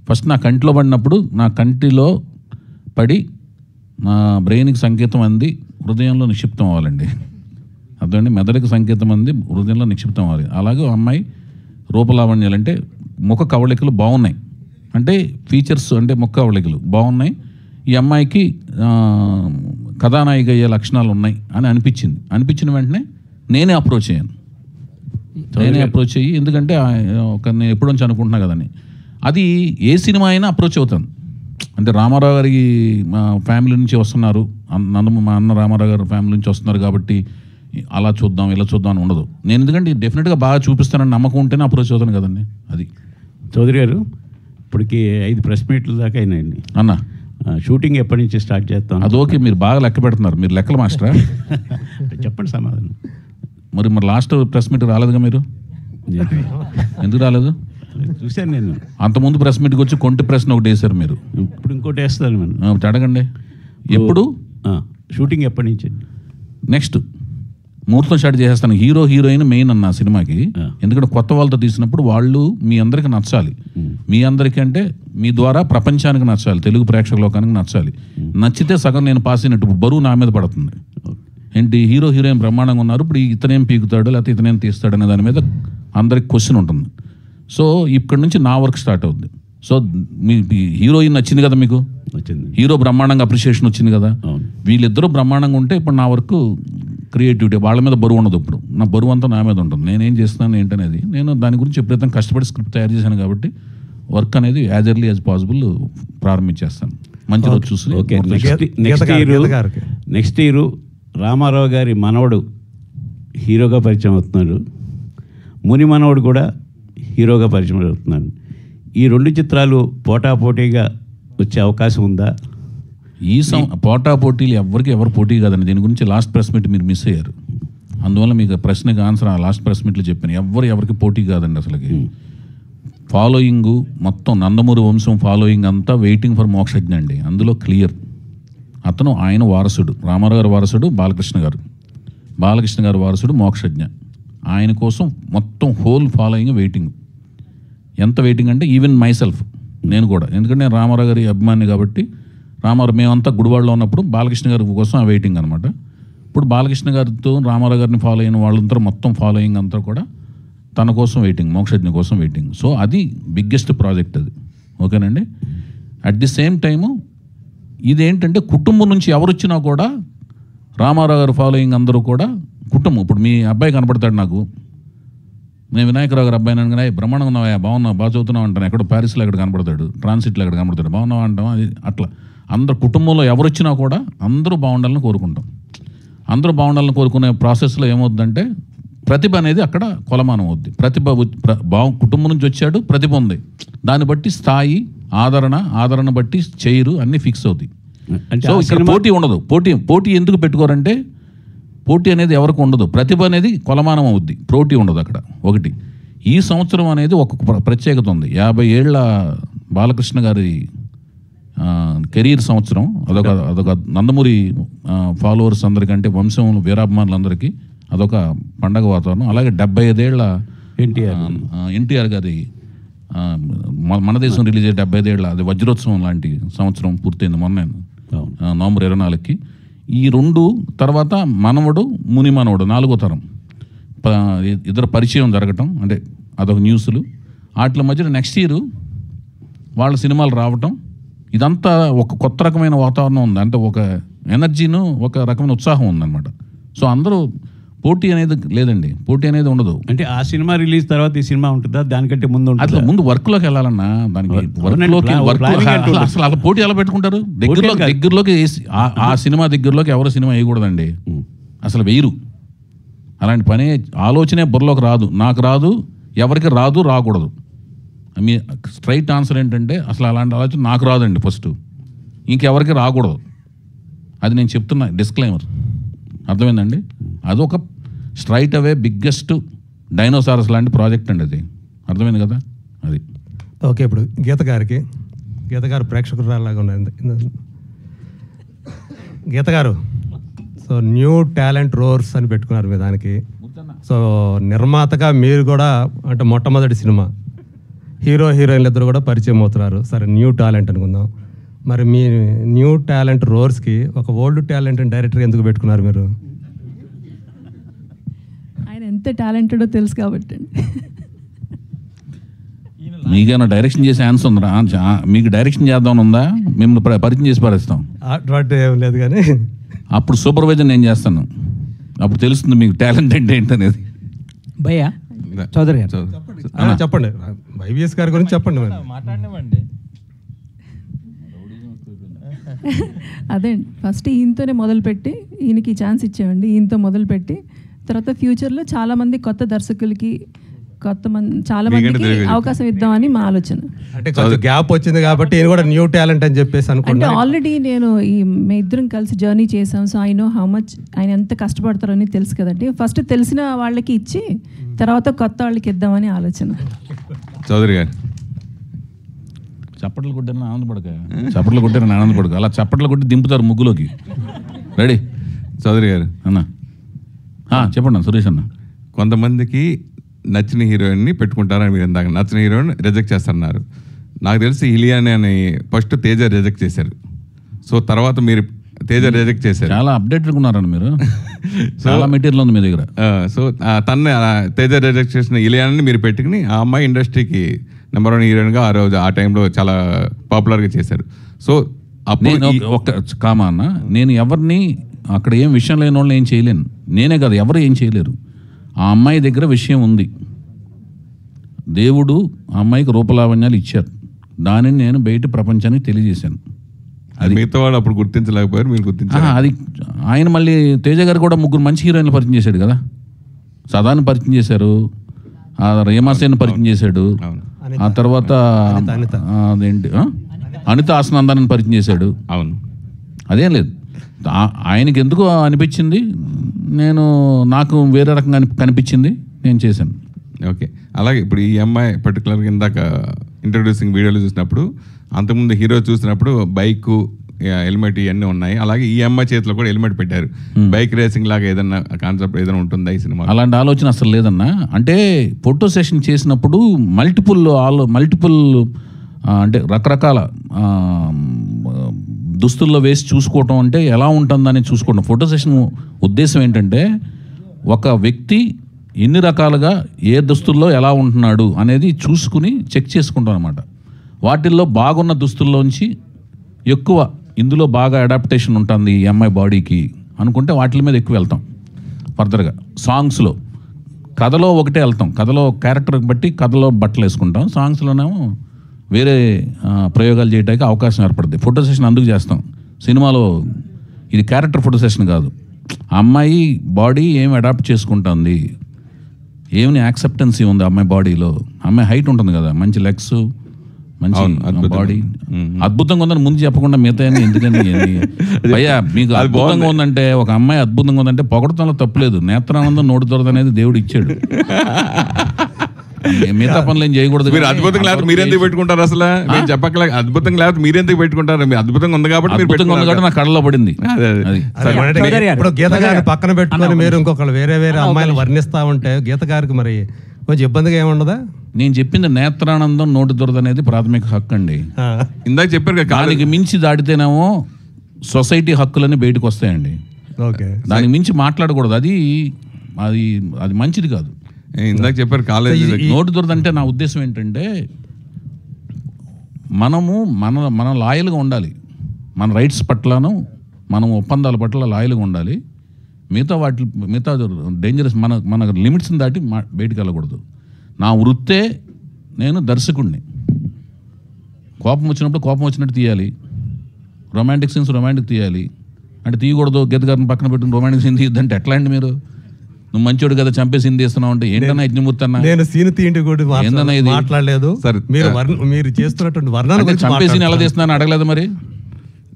ఫస్ట్ నా కంటిలో పడినప్పుడు, నా కంటిలో పడి నా బ్రెయిన్కి సంకేతం అంది హృదయంలో నిక్షిప్తం అవ్వాలండి. అదండి, మెదడుకి సంకేతం అంది హృదయంలో నిక్షిప్తం అవ్వాలి. అలాగే అమ్మాయి రూపలావణ్యాలు అంటే ముఖ కవళికలు బాగున్నాయి, అంటే ఫీచర్స్ అంటే ముఖ కవళికలు బాగున్నాయి, ఈ అమ్మాయికి కథానాయిక అయ్యే లక్షణాలు ఉన్నాయి అని అనిపించిన వెంటనే నేనే అప్రోచ్ అయ్యి, ఎందుకంటే నేను ఎప్పుడు నుంచి అనుకుంటున్నా కదండి, అది ఏ సినిమా అయినా అప్రోచ్ అవుతాను. అంటే రామారావు గారికి మా ఫ్యామిలీ నుంచి వస్తున్నారు, మా అన్న రామారావు గారి ఫ్యామిలీ నుంచి వస్తున్నారు కాబట్టి అలా చూద్దాం ఇలా చూద్దాం అని ఉండదు. నేను ఎందుకంటే డెఫినెట్గా బాగా చూపిస్తానని నమ్మకం ఉంటేనే అప్రోచ్ అవుతాను కదండి. అది చౌదరి గారు, ఇప్పటికి 5 ప్రెస్ మీట్లు దాకా అయినాయండి అన్న. షూటింగ్ ఎప్పటి నుంచి స్టార్ట్ చేస్తాం? అది ఓకే, మీరు బాగా లెక్క పెడుతున్నారు, మీరు లెక్కల మాస్టరా? చెప్పండి సమాధానం. మరి లాస్ట్ ప్రెస్ మీట్ రాలేదుగా మీరు? ఎందుకు రాలేదు? చూశాను నేను. అంతకుముందు ప్రెస్ మీట్కి వచ్చి కొంటి ప్రశ్న ఒకటి వేశారు మీరు. ఇప్పుడు ఇంకోటి వేస్తాను మనం. అడగండి. ఎప్పుడు షూటింగ్ ఎప్పటి నుంచి? నెక్స్ట్ ముహూర్తం స్టార్ట్ చేసేస్తాను. హీరో హీరోయిన్ మెయిన్ అన్న సినిమాకి. ఎందుకంటే కొత్త వాళ్ళతో తీసినప్పుడు వాళ్ళు మీ అందరికి నచ్చాలి. మీ అందరికీ అంటే మీ ద్వారా ప్రపంచానికి నచ్చాలి, తెలుగు ప్రేక్షక లోకానికి నచ్చాలి. నచ్చితే సగం నేను పాస్ అయినట్టు బరువు నా మీద పడుతుంది. ఏంటి హీరో హీరోయిన్ బ్రహ్మాండంగా ఉన్నారు, ఇప్పుడు ఇతనేం పీకుతాడు లేకపోతే ఇతనేం తీస్తాడు అనే దాని మీద అందరికి క్వశ్చన్ ఉంటుంది. సో ఇక్కడ నుంచి నా వర్క్ స్టార్ట్ అవుద్ది. సో మీ హీరోయిన్ నచ్చింది కదా మీకు, హీరో బ్రహ్మాండంగా అప్రిషియేషన్ వచ్చింది కదా, వీళ్ళిద్దరూ బ్రహ్మాండంగా ఉంటే ఇప్పుడు నా వర్క్ క్రియేటివిటీ, వాళ్ళ మీద బరువు ఉండదు. ఇప్పుడు నా బరువు అంతా నా మీద ఉంటుంది. నేనేం చేస్తున్నాను ఏంటనేది నేను దాని గురించి ఎప్పుడైతే కష్టపడి స్క్రిప్ట్ తయారు చేశాను కాబట్టి వర్క్ అనేది యాజ్ ఎర్లీ యాజ్ పాసిబుల్ ప్రారంభించేస్తాను. మంచి రోజు చూసి. ఓకే, నెక్స్ట్ ఇయర్ రామారావు గారి మనవడు హీరోగా పరిచయం అవుతున్నాడు, ముని మనవడు కూడా హీరోగా పరిచయం అవుతున్నాడు. ఈ రెండు చిత్రాలు పోటాపోటీగా వచ్చే అవకాశం ఉందా? ఈ పోటా పోటీలు ఎవరు పోటీ కాదండి. దీని గురించి లాస్ట్ ప్రెస్ మీట్ మీరు మిస్ అయ్యారు. అందువల్ల మీకు ప్రశ్నకి ఆన్సర్ ఆ లాస్ట్ ప్రెస్ మీట్లో చెప్పాను. ఎవరికి పోటీ కాదండి. అసలుకి ఫాలోయింగ్ మొత్తం నందమూరి వంశం ఫాలోయింగ్ అంతా వెయిటింగ్ ఫర్ మోక్షజ్ఞ అండి. అందులో క్లియర్. అతను ఆయన వారసుడు, రామారావు గారి వారసుడు బాలకృష్ణ గారు వారసుడు మోక్షజ్ఞ. ఆయన కోసం మొత్తం హోల్ ఫాలోయింగ్ వెయిటింగ్. ఎంత వెయిటింగ్ అంటే ఈవెన్ మైసెల్ఫ్, నేను కూడా. ఎందుకంటే నేను రామారావు గారి అభిమాని కాబట్టి రామారావు మేమంతా గుడివాడలో ఉన్నప్పుడు బాలకృష్ణ గారి కోసం ఆ వెయిటింగ్ అనమాట. ఇప్పుడు బాలకృష్ణ గారితో రామారావు గారిని ఫాలో అయిన వాళ్ళంతా మొత్తం ఫాలోయింగ్ అంతా కూడా తన కోసం వెయిటింగ్, మోక్షజ్ఞ కోసం వెయిటింగ్. సో అది బిగ్గెస్ట్ ప్రాజెక్ట్ అది. ఓకేనండి. అట్ ది సేమ్ టైము ఇదేంటంటే కుటుంబం నుంచి ఎవరు వచ్చినా కూడా రామారావు గారు ఫాలోయింగ్ అందరూ కూడా కుటుంబం. ఇప్పుడు మీ అబ్బాయి కనపడతాడు నాకు, నేను వినాయకరావు గారు అబ్బాయి అనగానే బ్రహ్మాండంగా ఉన్నావా, బాగున్నావు, బాగా చదువుతున్నావు అంటాను. ఎక్కడో ప్యారిస్లో ఎక్కడ కనపడతాడు, ట్రాన్సిట్లో ఎక్కడ కనపడతాడు, బాగున్నావా అంటాం. అది అట్లా అందరు కుటుంబంలో ఎవరు వచ్చినా కూడా అందరూ బాగుండాలని కోరుకుంటాం. అందరూ బాగుండాలని కోరుకునే ప్రాసెస్లో ఏమవుతుందంటే ప్రతిభ అనేది అక్కడ కొలమానం అవుద్ది. కుటుంబం నుంచి వచ్చాడు, ప్రతిభ ఉంది, దాన్ని బట్టి స్థాయి, ఆదరణ బట్టి చైరు అన్నీ ఫిక్స్ అవుతాయి. సో ఇక్కడ పోటీ ఉండదు. పోటీ ఎందుకు పెట్టుకోరంటే పోటీ అనేది ఎవరికి ఉండదు, ప్రతిభ అనేది కొలమానం అవుద్ది, పోటీ ఉండదు అక్కడ. ఒకటి ఈ సంవత్సరం అనేది ఒక ప్రత్యేకత ఉంది. 50 ఏళ్ల బాలకృష్ణ గారి కెరీర్ సంవత్సరం. అదొక నందమూరి ఫాలోవర్స్ అందరికంటే వంశం వీరాభిమానులందరికీ అదొక పండగ వాతావరణం. అలాగే 75 ఏళ్ల ఎన్టీఆర్ గారి మన దేశం రిలీజ్ అయ్యే 75 ఏళ్ల అది వజ్రోత్సవం లాంటి సంవత్సరం పూర్తయింది మొన్న నవంబర్ 24కి. ఈ రెండు తర్వాత మనవడు ముని మనవడు 4వ తరం ఇద్దరు పరిచయం జరగటం, అంటే అదొక న్యూస్లు. వాటి మధ్యన నెక్స్ట్ ఇయర్ వాళ్ళ సినిమాలు రావటం, ఇదంతా ఒక కొత్త రకమైన వాతావరణం ఉంది. అంటే ఒక ఎనర్జీను, ఒక రకమైన ఉత్సాహం ఉందన్నమాట. సో అందరూ పోటీ అనేది లేదండి, పోటీ అనేది ఉండదు. అంటే ఆ సినిమా రిలీజ్ తర్వాత ఈ సినిమా ఉంటుందా, దానికంటే ముందు అట్లా ముందు వర్క్లోకి వెళ్ళాలన్నా దానికి అసలు అలా పోటీ ఎలా పెట్టుకుంటారు? దగ్గరలోకి ఆ సినిమా దగ్గరలోకి ఎవరు సినిమా వేయకూడదండి, అసలు వేయరు. అలాంటి పని ఆలోచనే బుర్రలోకి రాదు, నాకు రాదు, ఎవరికి రాదు, రాకూడదు. మీ స్ట్రైట్ ఆన్సర్ ఏంటంటే అసలు అలాంటి ఆలోచన నాకు రాదండి ఫస్ట్, ఇంకెవరికి రాకూడదు. అది నేను చెప్తున్నా డిస్క్లైమర్, అర్థమైందండి? అదొక స్ట్రైట్ అవే బిగ్గెస్ట్ డైనోసారస్ లాంటి ప్రాజెక్ట్ అండి అది, అర్థమైంది కదా? అది ఓకే. ఇప్పుడు గీత గారు ప్రేక్షకురాలాగా ఉన్నది. గీత గారు, సో న్యూ టాలెంట్ రోర్స్ అని పెట్టుకున్నారు మీ దానికి. సో నిర్మాతగా మీరు కూడా అంటే మొట్టమొదటి సినిమా, హీరో హీరోయిన్లు ఇద్దరు కూడా పరిచయం అవుతున్నారు. సరే న్యూ టాలెంట్ అనుకుందాం. మరి మీ న్యూ టాలెంట్ రోర్స్కి ఒక ఓల్డ్ టాలెంట్ డైరెక్టర్ ఎందుకు పెట్టుకున్నారు మీరు? ఆయన ఎంత టాలెంటెడో తెలుసు కాబట్టి. మీకేమైనా డైరెక్షన్ చేసే ఆన్సర్ ఉందా? మీకు డైరెక్షన్ చేద్దామని ఉందా? మేము పరిచయం చేసి పారేస్తాం. అటువంటి ఏం లేదు, కానీ అప్పుడు సూపర్వైజర్ నేను చేస్తాను, అప్పుడు తెలుస్తుంది మీకు టాలెంట్ అంటే ఏంటనేది. భయ్యా చౌదరి గారు చెప్పండి, వైవిఎస్ గారి గురించి చెప్పండి. మాట్లాడినామండి. అదే ఫస్ట్ ఈయనతోనే మొదలుపెట్టి ఈయనకి ఛాన్స్ ఇచ్చేవండి. ఈయనతో మొదలుపెట్టి తర్వాత ఫ్యూచర్లో చాలామంది కొత్త దర్శకులకి చాలా మందికి అవకాశం ఇద్దామని మా ఆలోచన. అంటే గ్యాప్ వచ్చింది కాబట్టి నేను కూడా న్యూ టాలెంట్ అని చెప్పేసి అనుకుంటా. అంటే ఆల్రెడీ నేను మేము ఇద్దరం కలిసి జర్నీ చేసాం. So I know how much ఆయన ఎంత కష్టపడతారని తెలుసు కదండి. ఫస్ట్ తెలిసిన వాళ్ళకి ఇచ్చి తర్వాత కొత్త వాళ్ళకి ఇద్దామని ఆలోచన. చౌదరి గారు చప్పట్లు కొట్టారని ఆనందపడక అలా చప్పట్లు కొట్టి దింపుతారు ముగ్గులోకి. రెడీ చౌదరి గారు అన్న చెప్పండి సురేష్ అన్న. కొంతమందికి నచ్చిన హీరోయిన్ని పెట్టుకుంటారని మీరు ఇందాక నచ్చిన హీరోయిన్ రిజెక్ట్ చేస్తున్నారు. నాకు తెలిసి ఇలియాని అని ఫస్ట్ తేజ రిజెక్ట్ చేశారు. సో తర్వాత మీరు తేజ రిజెక్ట్ చేశారు. చాలా అప్డేటెడ్ ఉన్నారండి మీరు. చాలా మెటీరియల్ ఉంది మీ దగ్గర. సో తన్నే తేజ రిజెక్ట్ చేసిన ఇలియాని మీరు పెట్టుకుని ఆ అమ్మాయి ఇండస్ట్రీకి నెంబర్ 1 హీరోయిన్గా ఆ రోజు ఆ టైంలో చాలా పాపులర్గా చేశారు. సో అప్పుడు ఒక కామా అన్న, నేను ఎవరిని అక్కడ ఏం విషయం లేని వాళ్ళని ఏం చేయలేను. నేనే కాదు ఎవరు ఏం చేయలేరు. ఆ అమ్మాయి దగ్గర విషయం ఉంది. దేవుడు ఆ అమ్మాయికి రూపలావణ్యాలు ఇచ్చారు. దానిని నేను బయట ప్రపంచానికి తెలియజేశాను. అది మిగతా వాళ్ళు అప్పుడు గుర్తించలేకపోయారు, మీరు గుర్తించారు. అది ఆయన మళ్ళీ తేజ గారు కూడా 3 మంచి హీరోయిన్లు పరిచయం చేశాడు కదా. సదాని పరిచయం చేశారు, రేమాసేన్ పరిచయం చేశాడు, ఆ తర్వాత అదేంటి అనిత ఆసనందాన్ని పరిచయం చేశాడు. అవును, అదేం లేదు. ఆయనకి ఎందుకు అనిపించింది, నాకు వేరే రకంగా కనిపించింది, నేను చేశాను. ఓకే, అలాగే ఇప్పుడు ఈ అమ్మాయి పర్టికులర్గా ఇందాక ఇంట్రొడ్యూసింగ్ వీడియోలు చూసినప్పుడు అంతకుముందు హీరో చూసినప్పుడు బైకు హెల్మెట్ ఇవన్నీ ఉన్నాయి. అలాగే ఈ అమ్మాయి చేతిలో కూడా హెల్మెట్ పెట్టారు. బైక్ రేసింగ్ లాగా ఏదన్నా కాన్సెప్ట్ ఏదైనా ఉంటుందా ఈ సినిమా? అలాంటి ఆలోచన అసలు లేదన్నా. అంటే ఫోటో సెషన్ చేసినప్పుడు మల్టిపుల్ అంటే రకరకాల దుస్తుల్లో వేసి చూసుకోవటం అంటే ఎలా ఉంటుందని చూసుకోవడం. ఫోటో సెషన్ ఉద్దేశం ఏంటంటే ఒక వ్యక్తి ఎన్ని రకాలుగా ఏ దుస్తుల్లో ఎలా ఉంటున్నాడు అనేది చూసుకుని చెక్ చేసుకుంటాం అనమాట. వాటిల్లో బాగున్న దుస్తుల్లోంచి ఎక్కువ ఇందులో బాగా అడాప్టేషన్ ఉంటుంది ఈ అమ్మాయి బాడీకి అనుకుంటే వాటి మీద ఎక్కువ వెళ్తాం. ఫర్దర్గా సాంగ్స్లో కథలో ఒకటే వెళ్తాం. కథలో క్యారెక్టర్కి బట్టి కథలో బట్టలు వేసుకుంటాం. సాంగ్స్లోనేమో వేరే ప్రయోగాలు చేయడానికి అవకాశం ఏర్పడుతుంది. ఫోటో సెషన్ అందుకు చేస్తాం. సినిమాలో ఇది క్యారెక్టర్ ఫోటో సెషన్ కాదు. ఆ అమ్మాయి బాడీ ఏమి అడాప్ట్ చేసుకుంటుంది, ఏమి యాక్సెప్టెన్సీ ఉంది అమ్మాయి బాడీలో. అమ్మాయి హైట్ ఉంటుంది కదా, మంచి లెగ్స్, మంచి బాడీ, అద్భుతంగా ఉందని ముందు చెప్పకుండా మిగతా ఎందుకని భయ్యా మీకు అద్భుతంగా ఉందంటే, ఒక అమ్మాయి అద్భుతంగా ఉందంటే పొగడతంలో తప్పులేదు. నేత్రానందం నోటి దొరద అనేది దేవుడు ఇచ్చాడు. మిగతా పనులు ఏం చేయకూడదు. మీరు అద్భుతంగా లేకపోతే మీరెందుకు పెట్టుకుంటారు? అసలు మీరు చెప్పకలే అద్భుతంగా లేకపోతే మీరెందుకు పెట్టుకుంటారు? మీరు అద్భుతంగా ఉంది కాబట్టి అద్భుతంగా ఉంది కాబట్టి నా కళ్ళలో పడింది. ఇప్పుడు గీత గారిని పక్కన పెట్టుకొని మీరు ఇంకొకళ్ళు వేరే అమ్మాయిలు వర్ణిస్తా ఉంటే గీత గారికి మరి కొంచెం ఇబ్బందిగా ఏముండదా? నేను చెప్పింది నేత్రానందం నోటి దొరద అనేది ప్రాథమిక హక్కు అండి. ఇందాక చెప్పారు. దానికి మించి దాటితేనేమో సొసైటీ హక్కులని బయటకు వస్తాయండి. దానికి మించి మాట్లాడకూడదు. అది మంచిది కాదు. ఇందాక చెప్పారు కాలేజీ నోటి దొరద అంటే నా ఉద్దేశం ఏంటంటే మన లాయల్గా ఉండాలి. మన రైట్స్ పట్లను మనం ఒప్పందాల పట్ల లాయల్గా ఉండాలి. మిగతా డేంజరస్ మన లిమిట్స్ని దాటి బయటికి వెళ్ళకూడదు. నా వృత్తే, నేను దర్శకుడిని. కోపం వచ్చినప్పుడు కోపం వచ్చినట్టు తీయాలి. రొమాంటిక్ సీన్స్ రొమాంటిక్ తీయాలి అంటే తీయకూడదు. గీతగారిని పక్కన పెట్టుకుని రొమాంటిక్ సీన్ తీయద్దంటే ఎట్లా అండి? మీరు నువ్వు మంచోడు కదా చంపే సీన్ తీస్తున్నావు అంటే ఏంటన్నా యజ్ఞమూర్తి అన్న? నేను సీన్ తీయండి కూడా మాట్లాడలేదు. మీరు చేస్తున్నటువంటి వర్ణన చంపే సీన్ ఎలా తీస్తున్నాను అడగలేదు మరి.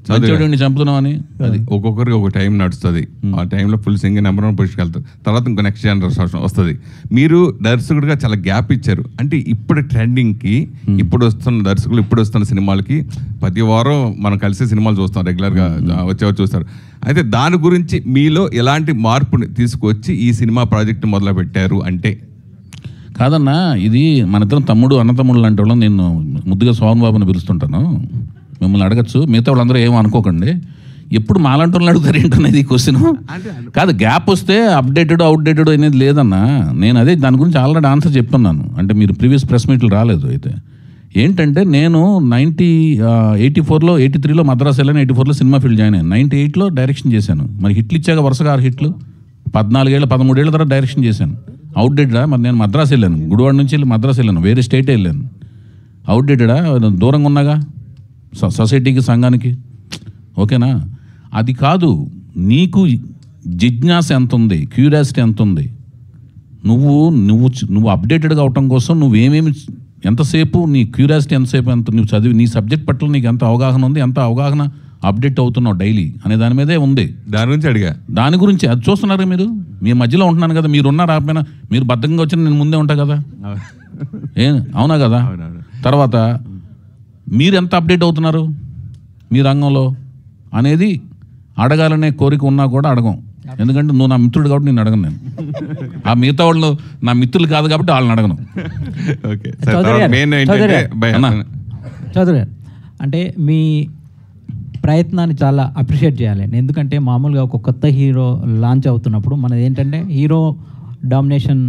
చంపుతున్నామని అది ఒక్కొక్కరికి ఒక టైం నడుస్తుంది. ఆ టైంలో ఫుల్ సింగ్ నెంబర్ 1 పొజిషన్కి వెళ్తారు. తర్వాత ఇంకో నెక్స్ట్ జనరేషన్ వస్తుంది. మీరు దర్శకుడిగా చాలా గ్యాప్ ఇచ్చారు. అంటే ఇప్పుడు ట్రెండింగ్కి ఇప్పుడు వస్తున్న దర్శకులు ఇప్పుడు వస్తున్న సినిమాలకి ప్రతి వారం మనం కలిసి సినిమాలు చూస్తాం, రెగ్యులర్గా వచ్చేవారు చూస్తారు. అయితే దాని గురించి మీలో ఎలాంటి మార్పుని తీసుకొచ్చి ఈ సినిమా ప్రాజెక్ట్ మొదలు పెట్టారు అంటే? కాదన్నా, ఇది మన ఇద్దరం తమ్ముడు అన్నతమ్ముడు లాంటి వాళ్ళం. నేను ముద్దుగా సోమన్ బాబుని పిలుస్తుంటాను. మిమ్మల్ని అడగచ్చు, మిగతా వాళ్ళందరూ ఏమో అనుకోకండి. ఎప్పుడు మాలాంటి వాళ్ళని అడుగుతారు ఏంటనేది క్వశ్చన్ కాదు. గ్యాప్ వస్తే అప్డేటెడ్ అవుట్డేటెడ్ అనేది లేదన్నా. నేను అదే దాని గురించి ఆల్రెడీ ఆన్సర్ చెప్తున్నాను. అంటే మీరు ప్రీవియస్ ప్రెస్ మీట్లు రాలేదు. అయితే ఏంటంటే నేను 84లో 83లో మద్రాసు వెళ్ళాను, 84లో సినిమా ఫీల్డ్ జాయిన్ అయ్యాను, 98లో డైరెక్షన్ చేశాను. మరి హిట్లు ఇచ్చాక వరుసగా 6 హిట్లు, 14 13 తర్వాత డైరెక్షన్ చేశాను. అవుట్డేటెడా? మరి నేను మద్రాసు వెళ్ళాను, గుడివాడ నుంచి వెళ్ళి మద్రాసు వెళ్ళాను, వేరే స్టేటే వెళ్ళాను. అవుట్డేటెడా? దూరంగా ఉన్నాగా సొసైటీకి, సంఘానికి. ఓకేనా? అది కాదు. నీకు జిజ్ఞాస ఎంత ఉంది, క్యూరియాసిటీ ఎంత ఉంది, నువ్వు అప్డేటెడ్గా అవటం కోసం నువ్వేమేమి ఎంతసేపు నీ క్యూరియాసిటీ ఎంతసేపు ఎంత నువ్వు చదివి నీ సబ్జెక్ట్ పట్ల నీకు ఎంత అవగాహన ఉంది, ఎంత అవగాహన అప్డేట్ అవుతున్నావు డైలీ అనే దాని మీదే ఉంది. దాని గురించి అడిగా, దాని గురించి అది చూస్తున్నారు మీరు. మీ మధ్యలో ఉంటున్నాను కదా, మీరు ఉన్నా రాకపోయినా మీరు బద్ధంగా వచ్చిన నేను ముందే ఉంటా కదా, అవునా కదా. తర్వాత మీరు ఎంత అప్డేట్ అవుతున్నారు మీ రంగంలో అనేది అడగాలనే కోరిక ఉన్నా కూడా అడగం. ఎందుకంటే నువ్వు నా మిత్రుడు కాబట్టి నేను అడగను. నేను ఆ మిగతా వాళ్ళు నా మిత్రులు కాదు కాబట్టి వాళ్ళని అడగను. చౌదరి గారు అంటే మీ ప్రయత్నాన్ని చాలా అప్రిషియేట్ చేయాలండి. ఎందుకంటే మామూలుగా ఒక కొత్త హీరో లాంచ్ అవుతున్నప్పుడు మనది ఏంటంటే హీరో డామినేషన్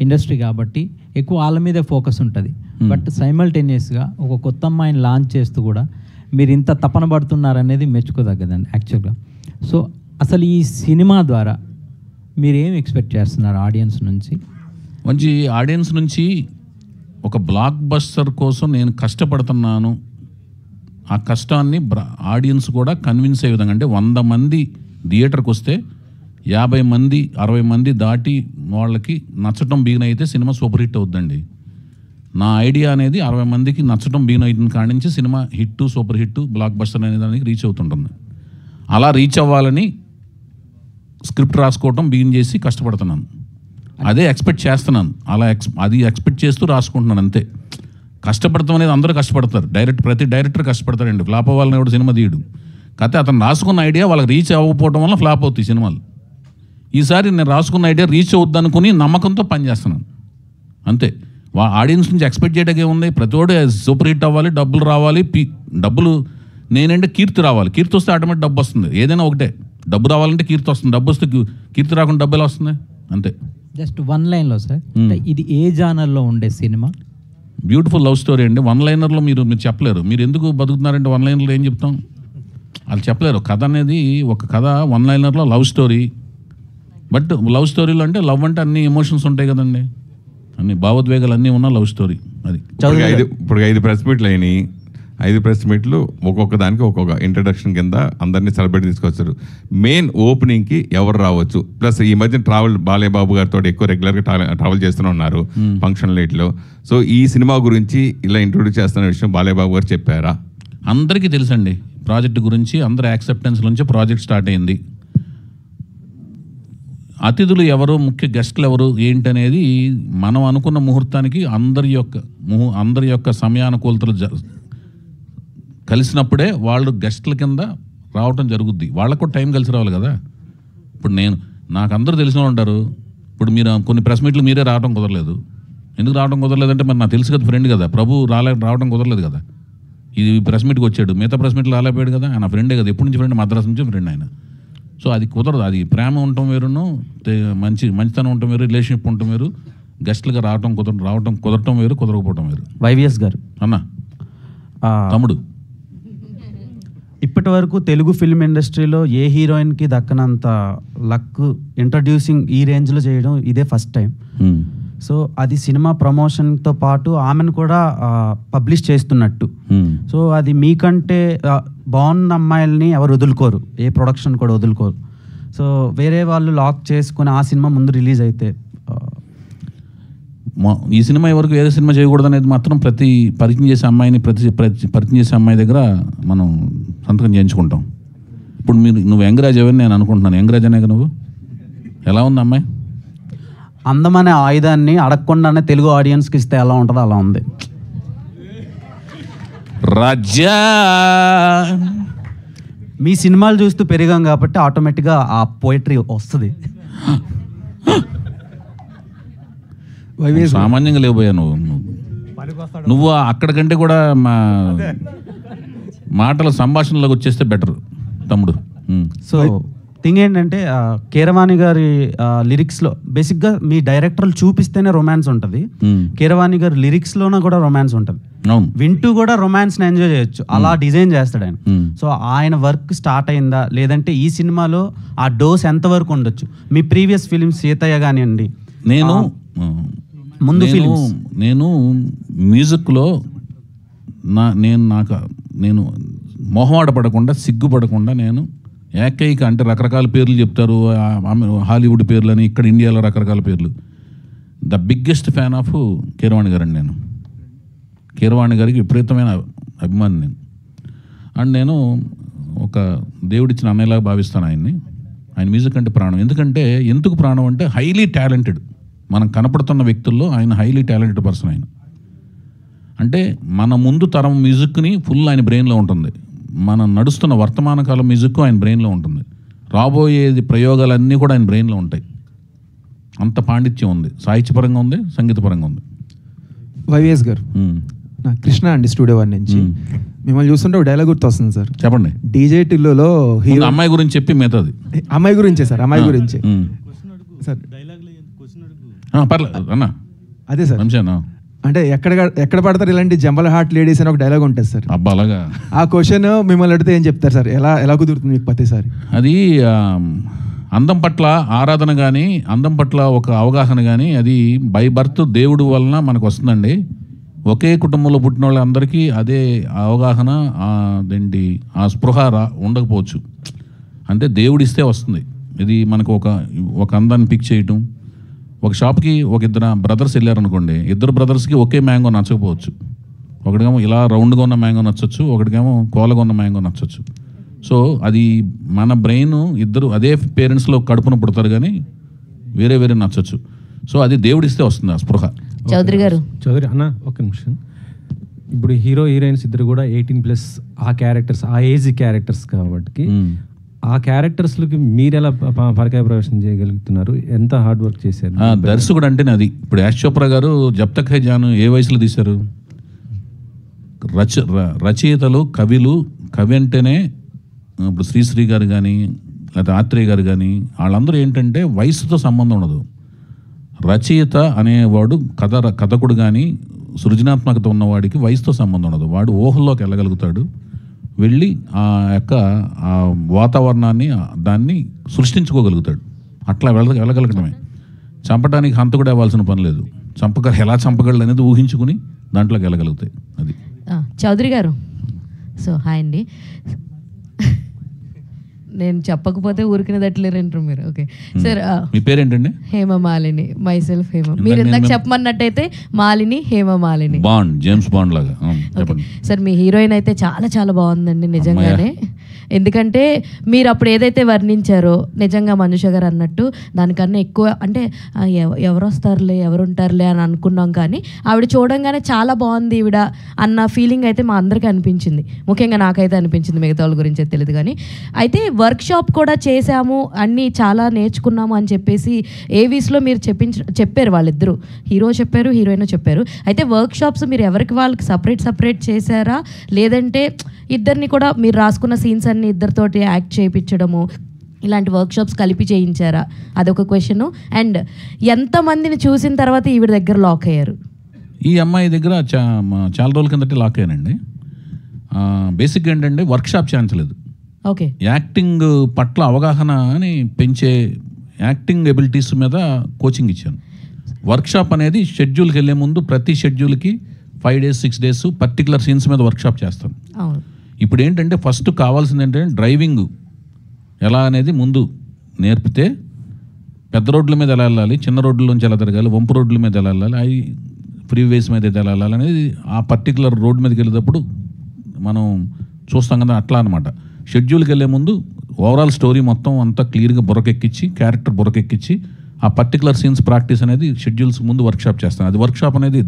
ఇండస్ట్రీ కాబట్టి ఎక్కువ వాళ్ళ మీదే ఫోకస్ ఉంటుంది. బట్ సైమల్టేనియస్గా ఒక కొత్త అమ్మాయిని లాంచ్ చేస్తూ కూడా మీరు ఇంత తపన పడుతున్నారనేది మెచ్చుకోదగ్గదండి యాక్చువల్గా. సో అసలు ఈ సినిమా ద్వారా మీరు ఏం ఎక్స్పెక్ట్ చేస్తున్నారు ఆడియన్స్ నుంచి? మంచి ఆడియన్స్ నుంచి ఒక బ్లాక్ బస్టర్ కోసం నేను కష్టపడుతున్నాను, ఆ కష్టాన్ని ఆడియన్స్ కూడా కన్విన్స్ అయ్యే విధంగా, అంటే 100 మంది థియేటర్కి వస్తే 50 మంది 60 మంది దాటి వాళ్ళకి నచ్చటం బిగిన్ అయితే సినిమా సూపర్ హిట్ అవుద్దండి. నా ఐడియా అనేది 60 మందికి నచ్చటం బిగిన్ అయిన కాడి నుంచి cinema hit, super hit, block buster అనే దానికి రీచ్ అవుతుంటుంది. అలా రీచ్ అవ్వాలని స్క్రిప్ట్ రాసుకోవటం బిగిన్ చేసి కష్టపడుతున్నాను. అదే ఎక్స్పెక్ట్ చేస్తున్నాను. అలా అది ఎక్స్పెక్ట్ చేస్తూ రాసుకుంటున్నాను అంతే. కష్టపడతాం అనేది అందరూ కష్టపడతారు, ప్రతి డైరెక్టర్ కష్టపడతారండి. ఫ్లాప్ అవ్వాలని కూడా సినిమా తీయడు. కాకపోతే అతను రాసుకున్న ఐడియా వాళ్ళకి రీచ్ అవ్వకపోవడం వల్ల ఫ్లాప్ అవుతాయి సినిమాలు. ఈసారి నేను రాసుకున్న ఐడియా రీచ్ అవుద్దనుకుని నమ్మకంతో పనిచేస్తున్నాను అంతే. ఆడియన్స్ నుంచి ఎక్స్పెక్ట్ చేయడానికి ఏముంది, ప్రతివాడు సూపర్ హిట్ అవ్వాలి, డబ్బులు రావాలి. డబ్బులు నేనంటే కీర్తి రావాలి, కీర్తి వస్తే ఆటోమేటిక్ డబ్బు వస్తుంది. ఏదైనా ఒకటే, డబ్బు రావాలంటే కీర్తి వస్తుంది, డబ్బు వస్తే కీర్తి రాకుండా డబ్బు ఎలా వస్తుంది అంతే. జస్ట్ 1 లైన్లో సార్, ఇది ఏ జానర్లో ఉండే సినిమా? బ్యూటిఫుల్ లవ్ స్టోరీ అండి. 1 లైనర్లో మీరు చెప్పలేరు. మీరు ఎందుకు బతుకుతున్నారంటే 1 లైనర్లో ఏం చెప్తాం, వాళ్ళు చెప్పలేరు. కథ అనేది ఒక కథ 1 లైనర్లో లవ్ స్టోరీ. బట్ లవ్ స్టోరీలో అంటే లవ్ అంటే అన్ని ఎమోషన్స్ ఉంటాయి కదండి, అన్ని భావోద్వేగాలు అన్నీ ఉన్న లవ్ స్టోరీ అది. ఇప్పుడు 5 ప్రెస్ మీట్లు అయినాయి. 5 ప్రెస్ మీట్లు ఒక్కొక్క దానికి ఒక్కొక్క ఇంట్రడక్షన్ కింద అందరినీ సెలబ్రేట్ తీసుకొచ్చారు. మెయిన్ ఓపెనింగ్కి ఎవరు రావచ్చు, ప్లస్ ఈ మధ్య బాలయ్య బాబు గారితో ఎక్కువ రెగ్యులర్గా ట్రావెల్ చేస్తూనే ఉన్నారు ఫంక్షన్ లైట్లో. సో ఈ సినిమా గురించి ఇలా ఇంట్రొడ్యూస్ చేస్తున్న విషయం బాలయ్య బాబు గారు చెప్పారా? అందరికీ తెలుసండి ప్రాజెక్ట్ గురించి. అందరి యాక్సెప్టెన్స్ నుంచి ప్రాజెక్ట్ స్టార్ట్ అయింది. అతిథులు ఎవరు, ముఖ్య గెస్టులు ఎవరు ఏంటనేది మనం అనుకున్న ముహూర్తానికి అందరి యొక్క సమయానుకూలతలు కలిసినప్పుడే వాళ్ళు గెస్టుల కింద రావటం జరుగుద్ది. వాళ్ళకు కూడా టైం కలిసి రావాలి కదా. ఇప్పుడు నాకు అందరూ తెలిసిన వాళ్ళు ఉంటారు. ఇప్పుడు మీరు కొన్ని ప్రెస్ మీట్లు మీరే రావడం కుదరలేదు. ఎందుకు రావడం కుదరలేదంటే మరి నాకు తెలుసు కదా, ఫ్రెండ్ కదా. ప్రభు రావడం కుదరలేదు కదా, ఇది ప్రెస్ మీట్కి వచ్చాడు. మిగతా ప్రెస్ మీట్లు రాలేపోయాడు కదా, ఆయన ఫ్రెండే కదా, ఎప్పటి నుంచి ఫ్రెండ్, మద్రాసు నుంచి ఫ్రెండ్ ఆయన. సో అది కుదరదు. అది ప్రేమ ఉండటం వేరును, మంచితనం ఉండటం వేరు, రిలేషన్షిప్ ఉండటం వేరు. గెస్టులుగా రావటం కుదరటం వేరు, కుదరకపోవటం వేరు. వైవిఎస్ గారు అన్న తమ్ముడు, ఇప్పటి వరకు తెలుగు ఫిల్మ్ ఇండస్ట్రీలో ఏ హీరోయిన్కి దక్కనంత లక్ ఇంట్రడ్యూసింగ్ ఈ రేంజ్లో చేయడం ఇదే ఫస్ట్ టైం. సో అది సినిమా ప్రమోషన్తో పాటు ఆమెను కూడా పబ్లిష్ చేస్తున్నట్టు. సో అది మీకంటే బాగున్న అమ్మాయిల్ని ఎవరు వదులుకోరు, ఏ ప్రొడక్షన్ కూడా వదులుకోరు. సో వేరే వాళ్ళు లాక్ చేసుకుని ఆ సినిమా ముందు రిలీజ్ అయితే ఈ సినిమా ఎవరికి వేరే సినిమా చేయకూడదు అనేది మాత్రం ప్రతి పరిచయం చేసే అమ్మాయిని పరిచయం చేసే అమ్మాయి దగ్గర మనం సంతకం చేయించుకుంటాం. ఇప్పుడు నువ్వు యంగరాజ్ అవని నేను అనుకుంటున్నాను. యంగరాజ్ అనే నువ్వు ఎలా ఉంది అమ్మాయి? అందమనే ఆయుధాన్ని అడగకుండానే తెలుగు ఆడియన్స్కి ఇస్తే ఎలా ఉంటుందో అలా ఉంది. రాజా మీ సినిమాలు చూస్తూ పెరిగాం కాబట్టి ఆటోమేటిక్గా ఆ పోయిటరీ వస్తుంది. సామాన్యంగా లేకపోయా నువ్వు అక్కడికంటే కూడా మాటల సంభాషణలోకి వచ్చేస్తే బెటర్ తమ్ముడు. సో థింగ్ ఏంటంటే కీరవాణి గారి లిరిక్స్లో బేసిక్గా మీ డైరెక్టర్లు చూపిస్తేనే రొమాన్స్ ఉంటుంది. కీరవాణి గారి లిరిక్స్లోనే కూడా రొమాన్స్ ఉంటుంది. వింటూ కూడా రొమాన్స్ని ఎంజాయ్ చేయొచ్చు, అలా డిజైన్ చేస్తాడు ఆయన. సో ఆయన వర్క్ స్టార్ట్ అయిందా లేదంటే ఈ సినిమాలో ఆ డోస్ ఎంతవరకు ఉండొచ్చు? మీ ప్రీవియస్ ఫిలిమ్స్ సీతయ్య కానివ్వండి, ముందు ఫిలిమ్స్, నేను మ్యూజిక్లో నేను మొహమాట పడకుండా, సిగ్గుపడకుండా, నేను ఏకైక అంటే రకరకాల పేర్లు చెప్తారు హాలీవుడ్ పేర్లు అని, ఇక్కడ ఇండియాలో రకరకాల పేర్లు. The biggest fan of Keeravani గారండి. నేను కీరవాణి గారికి విపరీతమైన అభిమాని నేను. అండ్ నేను ఒక దేవుడిచ్చిన అన్నయ్యలాగా భావిస్తాను ఆయన్ని. ఆయన మ్యూజిక్ అంటే ప్రాణం. ఎందుకు ప్రాణం అంటే హైలీ టాలెంటెడ్. మనం కనపడుతున్న వ్యక్తుల్లో ఆయన హైలీ టాలెంటెడ్ పర్సన్. ఆయన అంటే మన ముందు తరం మ్యూజిక్ని ఫుల్ ఆయన బ్రెయిన్లో ఉంటుంది. మనం నడుస్తున్న వర్తమాన కాలం మ్యూజిక్ ఆయన బ్రెయిన్లో ఉంటుంది. రాబోయేది ప్రయోగాలన్నీ కూడా ఆయన బ్రెయిన్లో ఉంటాయి. అంత పాండిత్యం ఉంది. సాహిత్యపరంగా ఉంది, సంగీతపరంగా ఉంది. వైవిఎస్ గారు, నా కృష్ణ అండి స్టూడియో 1 నుంచి. మిమ్మల్ని చూస్తుంటే ఒక డైలాగ్ గుర్తు వస్తుంది సార్. చెప్పండి. డీజే టిల్లులో హీరో అమ్మాయి గురించి చెప్పి మిగతాది. అమ్మాయి గురించే సార్, అమ్మాయి గురించే సార్. పర్లేదు అన్న. అదే సార్, అంటే ఎక్కడ పడతారు ఇలాంటి జంబల్ హార్ట్ లేడీస్ అని ఒక డైలాగ్ ఉంటుంది సార్. అబ్బా అలాగా. ఆ క్వశ్చన్ మిమ్మల్ని అడిగితే ఏం చెప్తారు సార్? ఎలా కుదురుతుంది మీకు ప్రతిసారి? అది అందం పట్ల ఆరాధన కానీ, అందం పట్ల ఒక అవగాహన కానీ, అది బై బర్త్ దేవుడు వలన మనకు వస్తుందండి. ఒకే కుటుంబంలో పుట్టిన వాళ్ళందరికీ అదే అవగాహన, అదేంటి ఆ స్పృహ ఉండకపోవచ్చు. అంటే దేవుడిస్తే వస్తుంది. ఇది మనకు ఒక అందాన్ని పిక్ చేయటం. ఒక షాప్కి ఒక ఇద్దరు బ్రదర్స్ వెళ్ళారనుకోండి, ఇద్దరు బ్రదర్స్కి ఒకే మ్యాంగో నచ్చకపోవచ్చు. ఒకటికేమో ఇలా రౌండ్గా ఉన్న మ్యాంగో నచ్చచ్చు, ఒకటికేమో కోలగా ఉన్న మ్యాంగో నచ్చచ్చు. సో అది మన బ్రెయిన్ ఇద్దరు అదే పేరెంట్స్లో కడుపున పుడతారు కానీ వేరే వేరే నచ్చచ్చు. సో అది దేవుడిస్తే వస్తుంది ఆ స్పృహ. చౌదరి అన్న ఒక నిమిషం. ఇప్పుడు హీరో హీరోయిన్స్ ఇద్దరు కూడా 18+ ఆ క్యారెక్టర్స్, ఆ ఏజ్ క్యారెక్టర్స్ కాబట్టి ఆ క్యారెక్టర్స్లకి మీరు ఎలా పరకాయ ప్రవేశం చేయగలుగుతున్నారు? ఎంత హార్డ్ వర్క్ చేశారు? దర్శకుడు అంటేనే అది. ఇప్పుడు యాష్ చోప్రా గారు జబ్ తక్ హై జాన్ ఏ వయసులో తీశారు? రచయితలు, కవి అంటేనే ఇప్పుడు శ్రీశ్రీ గారు కానీ లేదా ఆత్రేయ గారు కానీ వాళ్ళందరూ ఏంటంటే వయసుతో సంబంధం ఉండదు. రచయిత అనేవాడు కథకుడు కానీ సృజనాత్మకత ఉన్నవాడికి వయసుతో సంబంధం ఉండదు. వాడు ఊహల్లోకి వెళ్ళగలుగుతాడు, వెళ్ళి ఆ యొక్క ఆ వాతావరణాన్ని దాన్ని సృష్టించుకోగలుగుతాడు. అట్లా వెళ్ళగలగడమే. చంపడానికి హంతకుడు అవ్వాల్సిన పని లేదు. ఎలా చంపగలడు అనేది ఊహించుకుని దాంట్లోకి వెళ్ళగలుగుతాయి. అది చౌదరి గారు. సో హాయ్ అండి. నేను చెప్పకపోతే ఊరికినదట్లేరంటారు మీరు. ఓకే సార్, మీ పేరేంటండి? హేమమాలిని. Myself Hema. మీరు ఇందాక చెప్పమన్నట్టయితే Malini, Hemamalini. Bond, James Bond లాగా. సార్ మీ హీరోయిన్ అయితే చాలా చాలా బాగుందండి నిజంగానే. ఎందుకంటే మీరు అప్పుడు ఏదైతే వర్ణించారో నిజంగా మంజుష గారు అన్నట్టు దానికన్నా ఎక్కువ అంటే ఎవరు వస్తారులే ఎవరు ఉంటారులే అని అనుకున్నాం, కానీ ఆవిడ చూడంగానే చాలా బాగుంది ఈవిడ అన్న ఫీలింగ్ అయితే మా అందరికీ అనిపించింది. ముఖ్యంగా నాకైతే అనిపించింది, మిగతా వాళ్ళ గురించి అయితే తెలియదు. కానీ అయితే వర్క్షాప్ కూడా చేశాము, అన్నీ చాలా నేర్చుకున్నాము అని చెప్పేసి ఏవీస్లో మీరు చెప్పారు. వాళ్ళిద్దరూ హీరో చెప్పారు, హీరోయిన్ చెప్పారు. అయితే వర్క్షాప్స్ మీరు ఎవరికి వాళ్ళకి సపరేట్ చేశారా, లేదంటే ఇద్దరిని కూడా మీరు రాసుకున్న సీన్స్ అన్ని ఇద్దరితోటి యాక్ట్ చేయించడము ఇలాంటి వర్క్షాప్స్ కలిపి చేయించారా? అదొక క్వశ్చను. అండ్ ఎంతమందిని చూసిన తర్వాత ఈవిడ దగ్గర లాక్ అయ్యారు? ఈ అమ్మాయి దగ్గర చాలా రోజుల కిందటే లాక్ అయ్యానండి. బేసిక్గా ఏంటంటే వర్క్షాప్ చేయించలేదు. ఓకే. యాక్టింగ్ పట్ల అవగాహనని పెంచే యాక్టింగ్ ఎబిలిటీస్ మీద కోచింగ్ ఇచ్చాను. వర్క్షాప్ అనేది షెడ్యూల్కి వెళ్ళే ముందు ప్రతి షెడ్యూల్కి 5 days 6 days పర్టికులర్ సీన్స్ మీద వర్క్షాప్ చేస్తాను. ఇప్పుడు ఏంటంటే ఫస్ట్ కావాల్సింది ఏంటంటే డ్రైవింగ్ ఎలా అనేది ముందు నేర్పితే పెద్ద రోడ్ల మీద ఎలా వెళ్ళాలి, చిన్న రోడ్ల నుంచి ఎలా తిరగాలి, వంపు రోడ్ల మీద ఎలా వెళ్ళాలి, అవి ఫ్రీవేస్ మీద ఎలా వెళ్ళాలి అనేది ఆ పర్టికులర్ రోడ్ మీదకి వెళ్ళేటప్పుడు మనం చూస్తాం కదా. అట్లా అనమాట. షెడ్యూల్కి వెళ్ళే ముందు ఓవరాల్ స్టోరీ మొత్తం అంతా క్లియర్గా బుర్రకెక్కించి క్యారెక్టర్ బుర్రకెక్కించి ఆ పర్టికులర్ సీన్స్ ప్రాక్టీస్ అనేది షెడ్యూల్స్ ముందు వర్క్షాప్ చేస్తాను. అది వర్క్షాప్ అనేది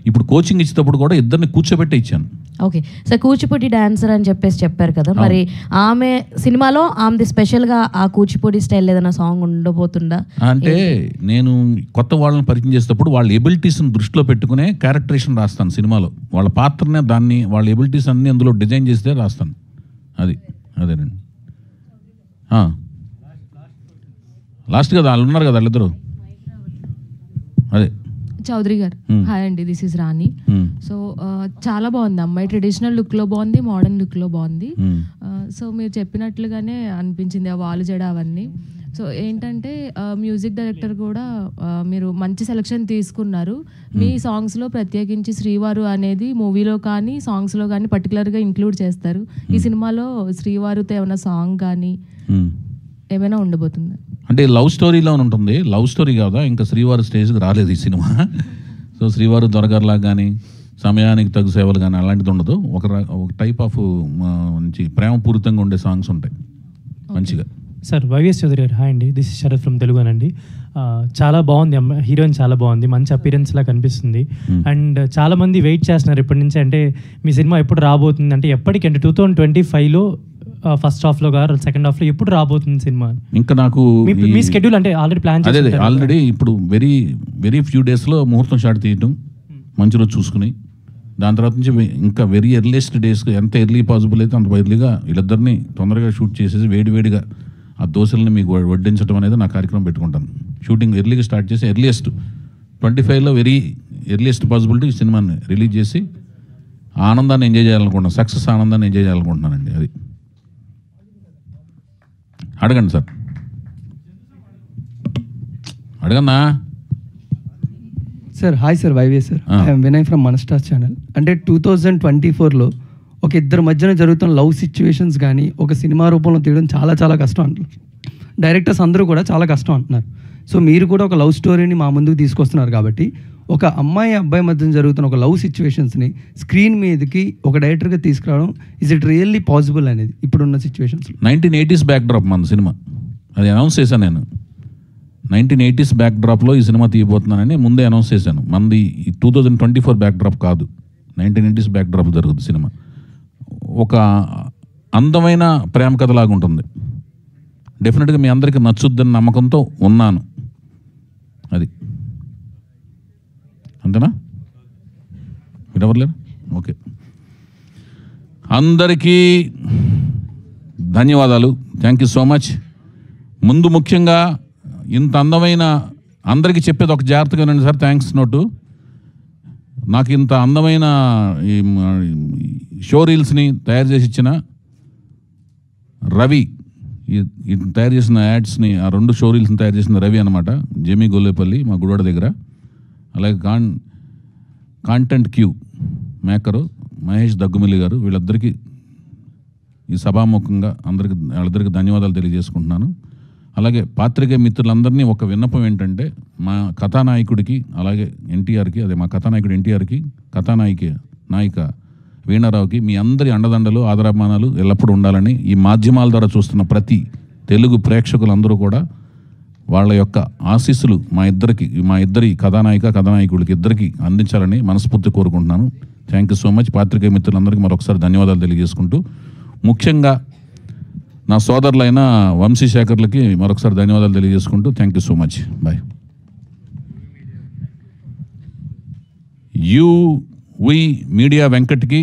ఇప్పుడు కోచింగ్ ఇచ్చేటప్పుడు కూడా ఇద్దరిని కూర్చోబెట్టి ఇచ్చాను. ఓకే సార్, కూచిపూడి డాన్సర్ అని చెప్పారు కదా, మరి ఆమె సినిమాలో ఆమెది స్పెషల్గా ఆ కూచిపూడి స్టైల్ ఏదైనా సాంగ్ ఉండబోతుందా? అంటే నేను కొత్త వాళ్ళని పరిచయం చేసేటప్పుడు వాళ్ళ ఎబిలిటీస్ని దృష్టిలో పెట్టుకునే క్యారెక్టరేషన్ రాస్తాను సినిమాలో. వాళ్ళ పాత్రనే దాన్ని వాళ్ళ ఎబిలిటీస్ అన్ని అందులో డిజైన్ చేస్తే రాస్తాను. అదేనండి. లాస్ట్ కదా వాళ్ళు ఉన్నారు కదా వాళ్ళిద్దరు. అదే చౌదరి గారు. హాయ్ అండి, దిస్ ఇస్ రాణి. సో చాలా బాగుంది అమ్మాయి, ట్రెడిషనల్ లుక్లో బాగుంది, మోడర్న్ లుక్లో బాగుంది. సో మీరు చెప్పినట్లుగానే అనిపించింది ఆ వాలు జడ అవన్నీ. సో ఏంటంటే మ్యూజిక్ డైరెక్టర్ కూడా మీరు మంచి సెలెక్షన్ తీసుకున్నారు. మీ సాంగ్స్లో ప్రత్యేకించి శ్రీవారు అనేది మూవీలో కానీ సాంగ్స్లో కానీ పర్టికులర్గా ఇంక్లూడ్ చేస్తారు. ఈ సినిమాలో శ్రీవారితో ఏమైనా సాంగ్ కానీ ఏమైనా ఉండబోతుంది? అంటే లవ్ స్టోరీలో ఉంటుంది, లవ్ స్టోరీ కాదా, ఇంకా శ్రీవారు స్టేజ్కి రాలేదు ఈ సినిమా. సో శ్రీవారు దొరగారులాగా కానీ సమయానికి తగు సేవలు కానీ అలాంటిది ఉండదు. ఒక టైప్ ఆఫ్ మంచి ప్రేమపూరితంగా ఉండే సాంగ్స్ ఉంటాయి మంచిగా. Sir YVS Chowdary garu, hi అండి, this is Sharath from Telugu అండి. చాలా బాగుంది, హీరోయిన్ చాలా బాగుంది, మంచి అపీరెన్స్ లా కనిపిస్తుంది. అండ్ చాలా మంది వెయిట్ చేస్తున్నారు ఇప్పటి నుంచి, అంటే మీ సినిమా ఎప్పుడు రాబోతుంది, అంటే ఎప్పటికి, అంటే 2025లో ఫస్ట్ హాఫ్లో గారు సెకండ్ హాఫ్లో ఎప్పుడు రాబోతుంది సినిమా? ఇంకా నాకు మీ స్కెడ్యూల్ అంటే ఆల్రెడీ ప్లాన్ అదే ఆల్రెడీ ఇప్పుడు వెరీ ఫ్యూ డేస్లో ముహూర్తం షాట్ తీయటం, మంచి రోజు చూసుకుని దాని తర్వాత నుంచి ఇంకా వెరీ ఎర్లీయెస్ట్ డేస్కి ఎంత ఎర్లీ పాసిబుల్ అయితే అంత ఎర్లీగా వీళ్ళిద్దరిని తొందరగా షూట్ చేసేసి వేడివేడిగా ఆ దోశల్ని మీకు వడ్డించడం అనేది నా కార్యక్రమం పెట్టుకుంటాను. షూటింగ్ ఎర్లీగా స్టార్ట్ చేసి ఎర్లీయెస్ట్ 25లో వెరీ ఎర్లీయెస్ట్ పాసిబిలిటీ ఈ సినిమాని రిలీజ్ చేసి ఆనందాన్ని ఎంజాయ్ చేయాలనుకుంటున్నాను, సక్సెస్ ఆనందాన్ని ఎంజాయ్ చేయాలనుకుంటున్నానండి. అది అడగండి సార్, అడగన్నా. Sir hi sir, YVS sir, I'm Vinay from మన స్టార్ ఛానల్. అంటే 2024లో ఒక ఇద్దరు మధ్యన జరుగుతున్న లవ్ సిచ్యువేషన్స్ కానీ ఒక సినిమా రూపంలో తీయడం చాలా చాలా కష్టం అంటున్నారు. డైరెక్టర్స్ అందరూ కూడా చాలా కష్టం అంటున్నారు. సో మీరు కూడా ఒక లవ్ స్టోరీని మా ముందుకు తీసుకొస్తున్నారు కాబట్టి ఒక అమ్మాయి అబ్బాయి మధ్య జరుగుతున్న ఒక లవ్ సిచ్యువేషన్స్ని స్క్రీన్ మీదకి ఒక డైరెక్టర్గా తీసుకురావడం ఇస్ ఇట్ రియల్లీ పాసిబుల్ అనేది ఇప్పుడున్న సిచ్యువేషన్స్? 1980s బ్యాక్డ్రాప్ మన సినిమా, అది అనౌన్స్ చేశాను నేను. 1980s బ్యాక్డ్రాప్లో ఈ సినిమా తీయబోతున్నానని ముందే అనౌన్స్ చేశాను. మనది 2024 బ్యాక్డ్రాప్ కాదు, 1980s బ్యాక్డ్రాప్ జరుగుతుంది సినిమా. ఒక అందమైన ప్రేమ కథలాగా ఉంటుంది. డెఫినెట్గా మీ అందరికీ నచ్చుద్దని నమ్మకంతో ఉన్నాను. అది అంతేనా? మీరు ఎవరు లేరు? ఓకే, అందరికీ ధన్యవాదాలు, థ్యాంక్ యూ సో మచ్. ముందు ముఖ్యంగా ఇంత అందమైన, అందరికీ చెప్పేది ఒక జాగ్రత్తగా ఉండండి సార్, థ్యాంక్స్ నోటు. నాకు ఇంత అందమైన ఈ షో రీల్స్ని తయారు చేసి ఇచ్చిన రవి, ఈ తయారు చేసిన యాడ్స్ని, ఆ 2 షో రీల్స్ని తయారు చేసిన రవి అనమాట, జెమీ గొల్లేపల్లి మా గుడివాడ దగ్గర. అలాగే కాంటెంట్ క్యూ మేకరు మహేష్ దగ్గుమిల్లి గారు, వీళ్ళిద్దరికీ ఈ సభాముఖంగా వాళ్ళిద్దరికీ ధన్యవాదాలు తెలియజేసుకుంటున్నాను. అలాగే పాత్రికేయ మిత్రులందరినీ ఒక విన్నపం ఏంటంటే, మా కథానాయకుడికి అలాగే ఎన్టీఆర్కి, అదే మా కథానాయకుడు ఎన్టీఆర్కి, నాయిక వీణారావుకి మీ అందరి అండదండలు ఆదరాభిమానాలు ఎల్లప్పుడూ ఉండాలని ఈ మాధ్యమాల ద్వారా చూస్తున్న ప్రతి తెలుగు ప్రేక్షకులందరూ కూడా వాళ్ళ యొక్క ఆశీస్సులు మా ఇద్దరి కథానాయకుడికి ఇద్దరికి అందించాలని మనస్ఫూర్తి కోరుకుంటున్నాను. Thank you so much. పాత్రికేయ మిత్రులందరికీ మరొకసారి ధన్యవాదాలు తెలియజేసుకుంటూ, ముఖ్యంగా నా సోదరులైన వంశీశేఖర్లకి మరొకసారి ధన్యవాదాలు తెలియజేసుకుంటూ thank you so much. Bye. V media వెంకట్కి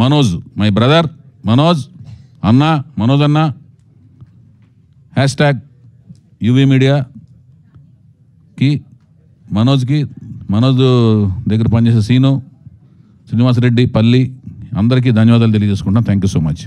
#మనోజ్, మై బ్రదర్ మనోజ్ అన్న #UV మీడియాకి మనోజ్ దగ్గర పనిచేసే శ్రీనివాసరెడ్డి పల్లి అందరికీ ధన్యవాదాలు తెలియజేసుకుంటున్నాను. Thank you so much.